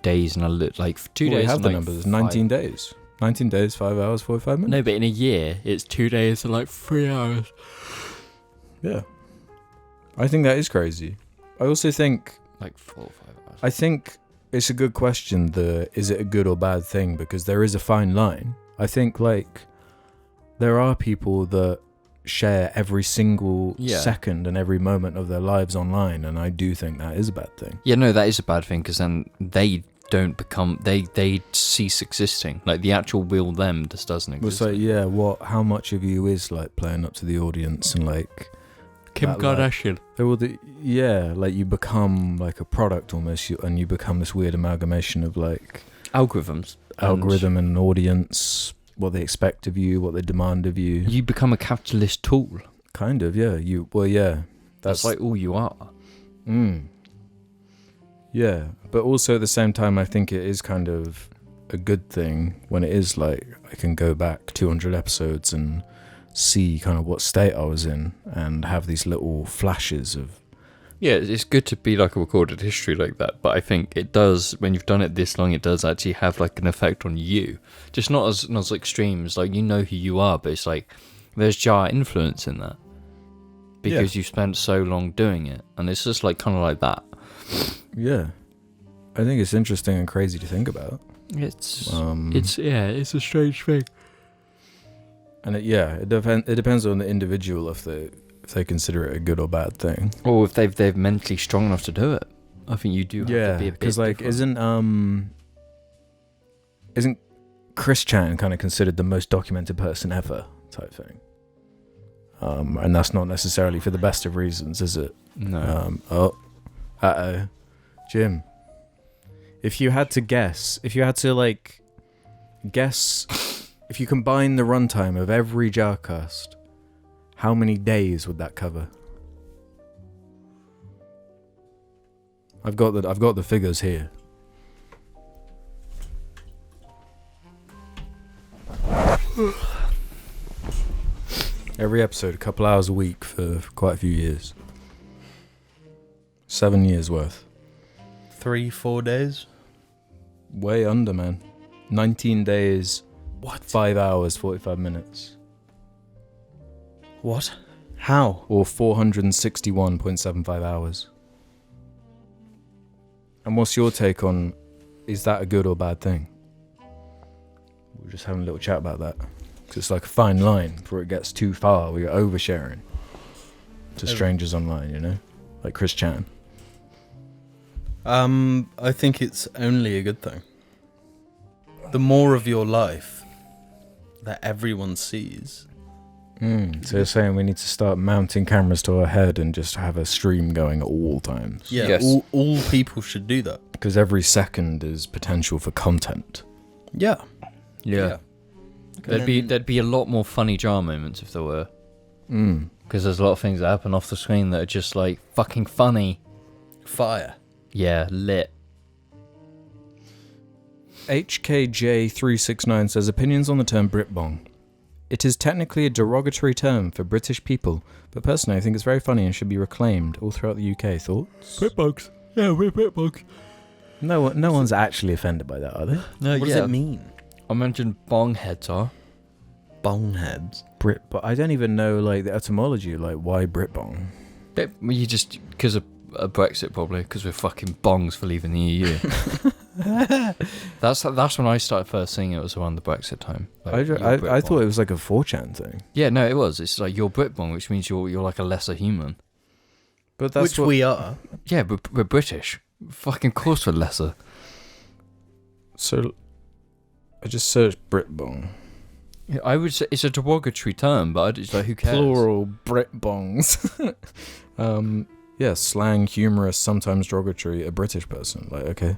days and a like 2 days. We have and the like numbers. 19 days. 19 days, 5 hours, 45 minutes. No, but in a year, it's 2 days and like 3 hours. Yeah. I think that is crazy. I also think... Like 4 or 5 hours. I think it's a good question, is it a good or bad thing? Because there is a fine line. I think, like, there are people that share every single second and every moment of their lives online, and I do think that is a bad thing. Yeah, no, that is a bad thing, because then they don't become... They cease existing. Like, the actual real them just doesn't exist. It's like, how much of you is, like, playing up to the audience and, like... Kim Kardashian. Like you become like a product almost, and you become this weird amalgamation of like algorithm and an audience, what they expect of you, what they demand of you. You become a capitalist tool. Kind of, yeah. That's like all you are. Yeah, but also at the same time, I think it is kind of a good thing when it is like I can go back 200 episodes and see kind of what state I was in and have these little flashes of... Yeah, it's good to be like a recorded history like that, but I think it does, when you've done it this long, it does actually have like an effect on you. Just not as extreme as like, you know who you are, but it's like there's Jar influence in that because you've spent so long doing it, and it's just like kind of like that. Yeah, I think it's interesting and crazy to think about. It's a strange thing. And it depends on the individual if they consider it a good or bad thing, or if they're mentally strong enough to do it. I think you do have to be a bit. Because like different. isn't Chris Chan kind of considered the most documented person ever type thing? And that's not necessarily for the best of reasons, is it? No. Jim. If you had to guess, if you combine the runtime of every JARCast, how many days would that cover? I've got the figures here. Every episode, a couple hours a week for quite a few years. 7 years worth. 3-4 days. Way under, man. 19 days. What? 5 hours, 45 minutes. What? How? Or 461.75 hours. And what's your take on, is that a good or bad thing? We're just having a little chat about that. Because it's like a fine line before it gets too far. We're oversharing to strangers online, you know? Like Chris Chan. I think it's only a good thing. The more of your life that everyone sees. So you're saying we need to start mounting cameras to our head and just have a stream going at all times? Yeah, Yes. all people should do that. Because every second is potential for content. Yeah. There'd be a lot more funny jar moments if there were. Because there's a lot of things that happen off the screen that are just like fucking funny. Fire. Yeah, lit. HKJ369 says, opinions on the term Britbong. It is technically a derogatory term for British people, but personally I think it's very funny and should be reclaimed all throughout the UK. Thoughts? Britbogs. Yeah, we're Britbogs. No one's actually offended by that, are they? No, What does it mean? I mentioned bongheads are. Bongheads. But I don't even know like the etymology, like why Britbong? You just, because of Brexit probably, because we're fucking bongs for leaving the EU. That's when I started first seeing it, was around the Brexit time. Like, I thought it was like a 4chan thing. Yeah, no, it was. It's like you're Britbong, which means you're like a lesser human. But that's Which we are. Yeah, but we're British. Fucking course we're lesser. So I just searched Britbong. Yeah, I would say it's a derogatory term, but it's like, who cares? Plural Britbongs. Yeah, slang, humorous, sometimes derogatory, a British person. Like, okay.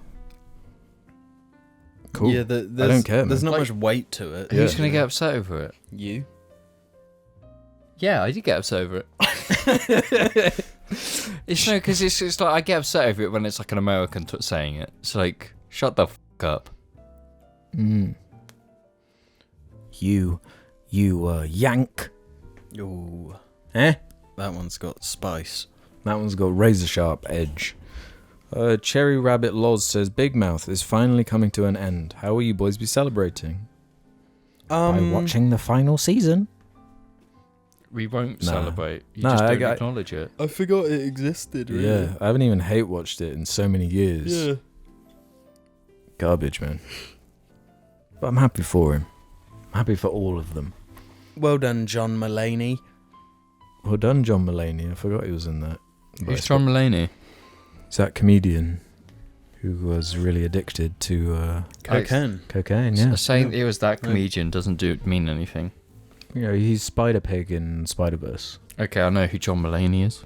Cool. Yeah, I don't care, There's man. not much weight to it. Who's going to get upset over it? You? Yeah, I did get upset over it. It's no, because it's like I get upset over it when it's like an American saying it. It's like, shut the fuck up. You yank. Ooh. Eh? That one's got spice. That one's got razor sharp edge. Cherry Rabbit Loz says, Big Mouth is finally coming to an end. How will you boys be celebrating? By watching the final season. We won't Nah. celebrate. You Nah, just I don't acknowledge it. I forgot it existed, really. Yeah, I haven't even hate watched it in so many years. Yeah. Garbage, man. But I'm happy for him. I'm happy for all of them. Well done, John Mulaney. Well done, John Mulaney. I forgot he was in that. But Who's John Mulaney? It's that comedian who was really addicted to Cocaine. cocaine, yeah. Saying it was that comedian doesn't mean anything. You know, he's Spider-Pig in Spider-Verse. Okay, I know who John Mulaney is.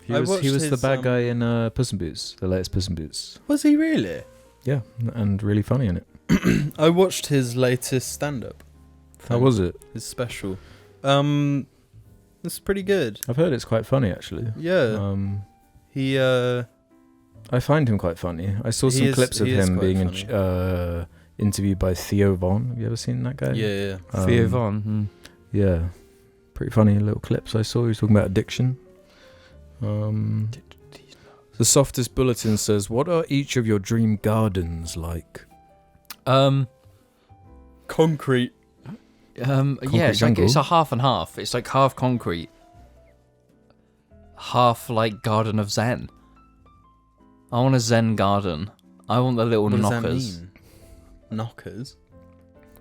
He I was watched the his, bad guy in Puss in Boots, the latest Puss in Boots. Was he really? Yeah, and really funny in it. I watched his latest stand-up. How was it? His special. It's pretty good. I've heard it's quite funny, actually. Yeah. He I find him quite funny. I saw some clips of him being interviewed by Theo Von. Have you ever seen that guy? Yeah. Theo Von. Yeah. Pretty funny little clips I saw. He was talking about addiction. The Softest Bulletin says, what are each of your dream gardens like? Concrete. Yeah, it's jungle? like it's a half and half. It's like half concrete, half like Garden of Zen. I want a Zen garden. I want the little What knockers. does that mean? Knockers?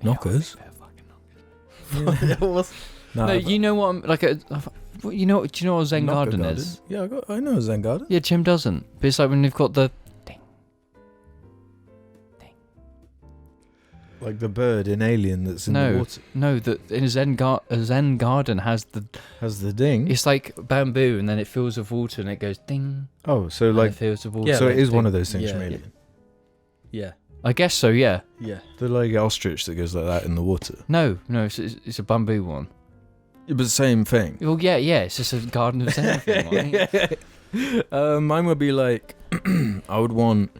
Knockers? No, you know what? Do you know what a Zen Knocker garden is? Yeah, I know a Zen garden. Yeah, Jim doesn't. But it's like when they've got the ding. Like the bird in Alien that's in the water. No, that in a Zen garden has the ding. It's like bamboo, and then it fills with water, and it goes ding. Oh, so And like, it fills with water. Yeah, so like it is ding. one of those things Yeah, from yeah. Alien. Yeah. I guess so, yeah. Yeah. The like ostrich that goes like that in the water. No, it's a bamboo one. Yeah, but same thing. Well, yeah, it's just a Garden of Zen thing, right? Mine would be like, I would want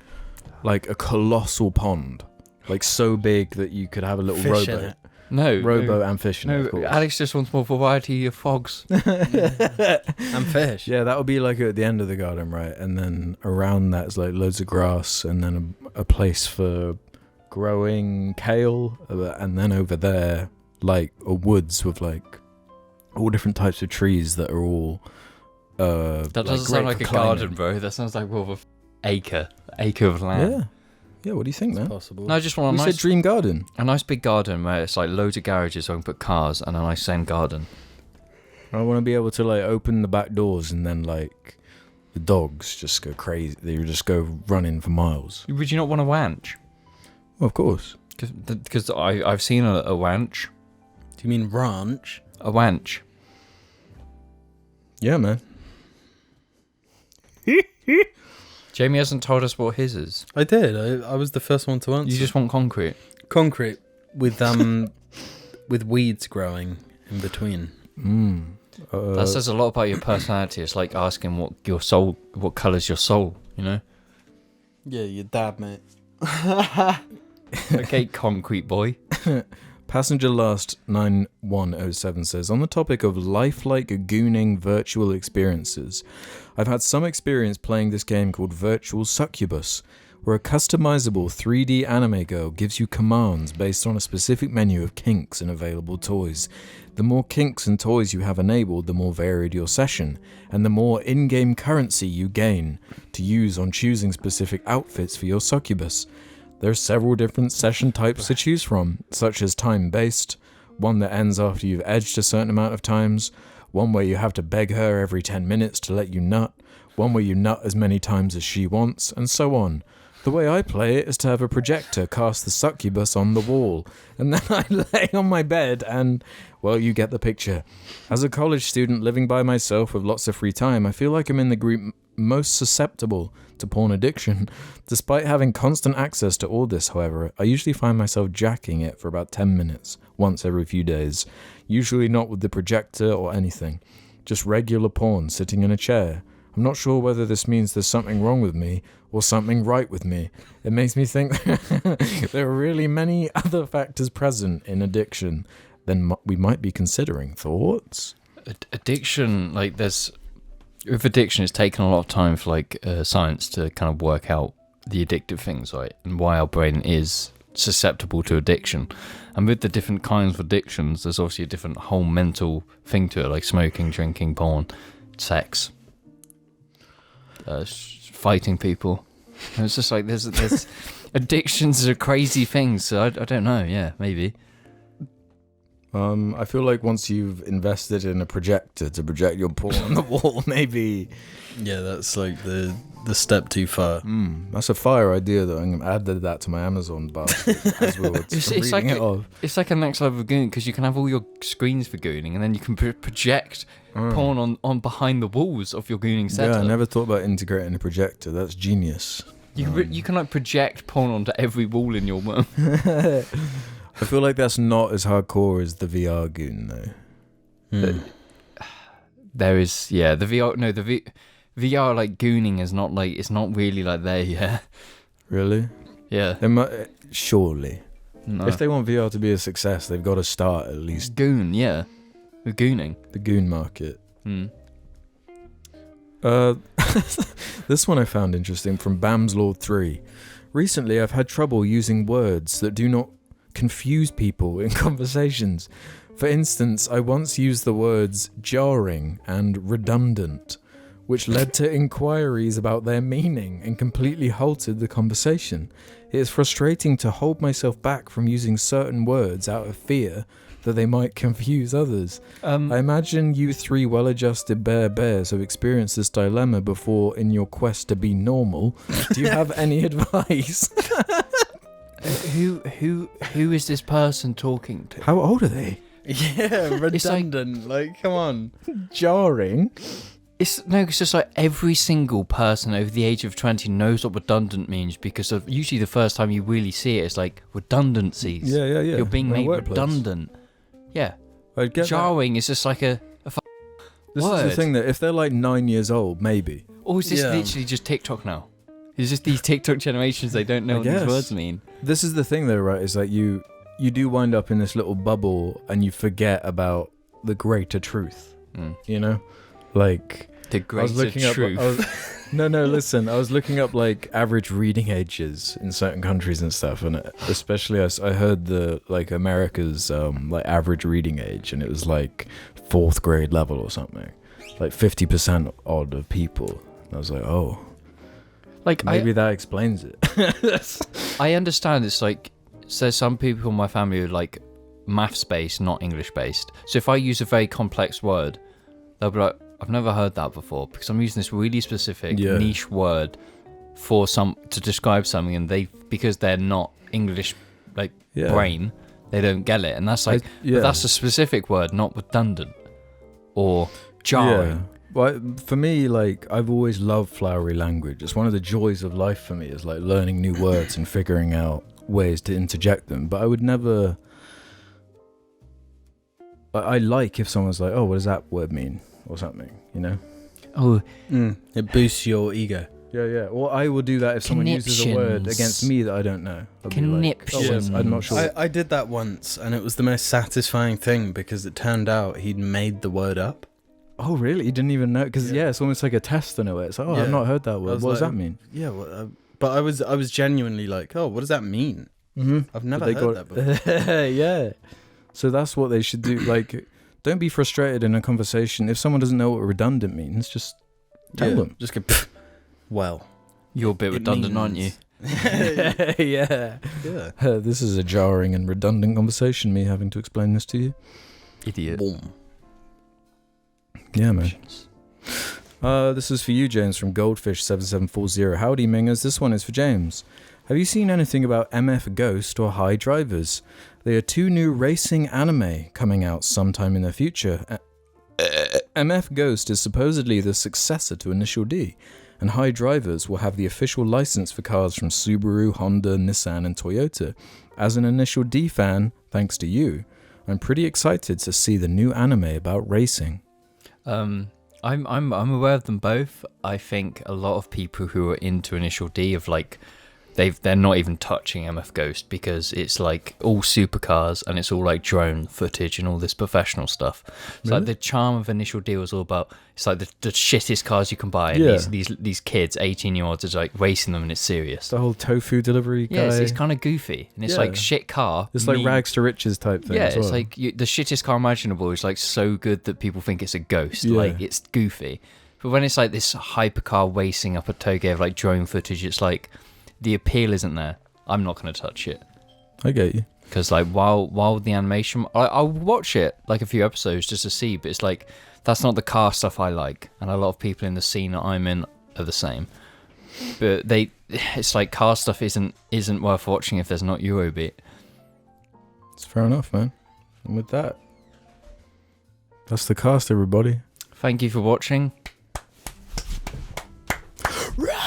like a colossal pond, like so big that you could have a little Fish in rowboat. it. No. And fish in it, of No, course. Alex just wants more variety of fogs. And fish. Yeah, that would be like at the end of the garden, right? And then around that is like loads of grass, and then a place for growing kale, and then over there like a woods with like all different types of trees that are all That doesn't sound like a garden, bro. That sounds like more of an acre of land. Yeah, what do you think, man? Possible. No, I just want You said dream garden. a nice big garden where it's like loads of garages so I can put cars and a nice zen garden. I want to be able to like open the back doors and then like the dogs just go crazy. They just go running for miles. Would you not want a wanch? Well, of course. Because I've seen a wanch. Do you mean ranch? A wanch. Yeah, man. Jamie hasn't told us what his is. I did. I was the first one to answer. You just want concrete. Concrete with with weeds growing in between. That says a lot about your personality. It's like asking what colour's your soul, you know? Yeah, your dad, mate. Okay, concrete boy. Passenger Last 9107 says, on the topic of lifelike gooning virtual experiences, I've had some experience playing this game called Virtual Succubus, where a customizable 3D anime girl gives you commands based on a specific menu of kinks and available toys. The more kinks and toys you have enabled, the more varied your session, and the more in-game currency you gain to use on choosing specific outfits for your succubus. There are several different session types to choose from, such as time-based, one that ends after you've edged a certain amount of times, one where you have to beg her every 10 minutes to let you nut, one where you nut as many times as she wants, and so on. The way I play it is to have a projector cast the succubus on the wall, and then I lay on my bed and, well, you get the picture. As a college student living by myself with lots of free time, I feel like I'm in the group most susceptible to porn addiction. Despite having constant access to all this, however, I usually find myself jacking it for about 10 minutes, once every few days. Usually not with the projector or anything. Just regular porn sitting in a chair. I'm not sure whether this means there's something wrong with me or something right with me. It makes me think there are really many other factors present in addiction than we might be considering. Thoughts? Addiction, like with addiction, it's taken a lot of time for science to kind of work out the addictive things, right? And why our brain is susceptible to addiction. And with the different kinds of addictions, there's obviously a different whole mental thing to it, like smoking, drinking, porn, sex. Fighting people. And it's just like there's addictions are crazy things. So I don't know. Yeah, maybe. I feel like once you've invested in a projector to project your porn on the wall, maybe. Yeah, that's like the step too far. That's a fire idea, though. I'm going to add that to my Amazon basket as we were reading it off. It's like a next level of gooning because you can have all your screens for gooning, and then you can project porn on behind the walls of your gooning setup. Yeah, I never thought about integrating a projector. That's genius. You can like project porn onto every wall in your room. I feel like that's not as hardcore as the VR goon, though. There is, the VR. No, the VR like gooning is not like it's not really like there yet. Really? Yeah. Surely. No. If they want VR to be a success, they've got to start at least goon. Yeah, with gooning. The goon market. This one I found interesting from Bam's Lord 3. Recently, I've had trouble using words that do not confuse people in conversations. For instance, I once used the words jarring and redundant, which led to inquiries about their meaning and completely halted the conversation. It is frustrating to hold myself back from using certain words out of fear that they might confuse others. I imagine you three well-adjusted bears have experienced this dilemma before in your quest to be normal. Do you have any advice? Who is this person talking to? How old are they? Yeah, redundant. Like, come on. Jarring. It's just like every single person over the age of 20 knows what redundant means because of usually the first time you really see it is like redundancies. Yeah. You're being made redundant. Yeah. Jarring is just like a This word. is the thing that if they're like 9 years old, maybe. Or is this literally just TikTok now? It's just these TikTok generations, they don't know what these words mean. This is the thing though, right? Is like you do wind up in this little bubble and you forget about the greater truth. You know? Like the greater truth. Listen. I was looking up like average reading ages in certain countries and stuff, and especially I heard the like America's like average reading age, and it was like 4th grade level or something, like 50% odd of people. And I was like, oh, like maybe that explains it. I understand it's like so some people in my family are like maths based, not English based. So if I use a very complex word, they'll be like, I've never heard that before because I'm using this really specific niche word for to describe something, and because they're not English brain, they don't get it, and that's like but that's a specific word, not redundant or jarring. Yeah. Well, for me, like I've always loved flowery language. It's one of the joys of life for me is like learning new words and figuring out ways to interject them. But I would never. I like if someone's like, "Oh, what does that word mean?" or something, you know? Oh, it boosts your ego. Yeah. Well, I will do that if someone uses a word against me that I don't know. Conniptions. I'm not sure. I did that once, and it was the most satisfying thing because it turned out he'd made the word up. Oh, really? You didn't even know? Because it's almost like a test in a way. It's like, I've not heard that word. What does that mean? Yeah, but I was genuinely like, oh, what does that mean? Mm-hmm. I've never heard that before. Yeah. So that's what they should do. Like, don't be frustrated in a conversation. If someone doesn't know what redundant means, just tell them. Just go, well. You're a bit redundant, aren't you? Yeah. This is a jarring and redundant conversation, me having to explain this to you. Idiot. Boom. Yeah, man. This is for you, James, from Goldfish7740. Howdy, Mingers. This one is for James. Have you seen anything about MF Ghost or High Drivers? They are 2 new racing anime coming out sometime in the future. MF Ghost is supposedly the successor to Initial D, and High Drivers will have the official license for cars from Subaru, Honda, Nissan, and Toyota. As an Initial D fan, thanks to you, I'm pretty excited to see the new anime about racing. I'm aware of them both. I think a lot of people who are into Initial D have like they're not even touching MF Ghost because it's like all supercars and it's all like drone footage and all this professional stuff. It's like the charm of Initial D was all about it's like the shittest cars you can buy, and these kids, 18-year-olds, are like racing them, and it's serious. The whole tofu delivery guy. Yeah, it's kind of goofy, and it's like shit car. It's like rags to riches type thing. Yeah, it's like the shittest car imaginable is like so good that people think it's a ghost. Yeah. Like it's goofy, but when it's like this hypercar racing up a toge of like drone footage, it's like the appeal isn't there. I'm not going to touch it. I get you. Because like while the animation, I'll watch it like a few episodes just to see, but it's like that's not the car stuff I like, and a lot of people in the scene that I'm in are the same. But it's like car stuff isn't worth watching if there's not Eurobeat. It's fair enough, man. And with that, that's the cast, everybody. Thank you for watching. Run!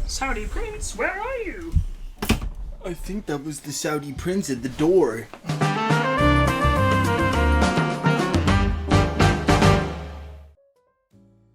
Saudi Prince, where are you? I think that was the Saudi prince at the door.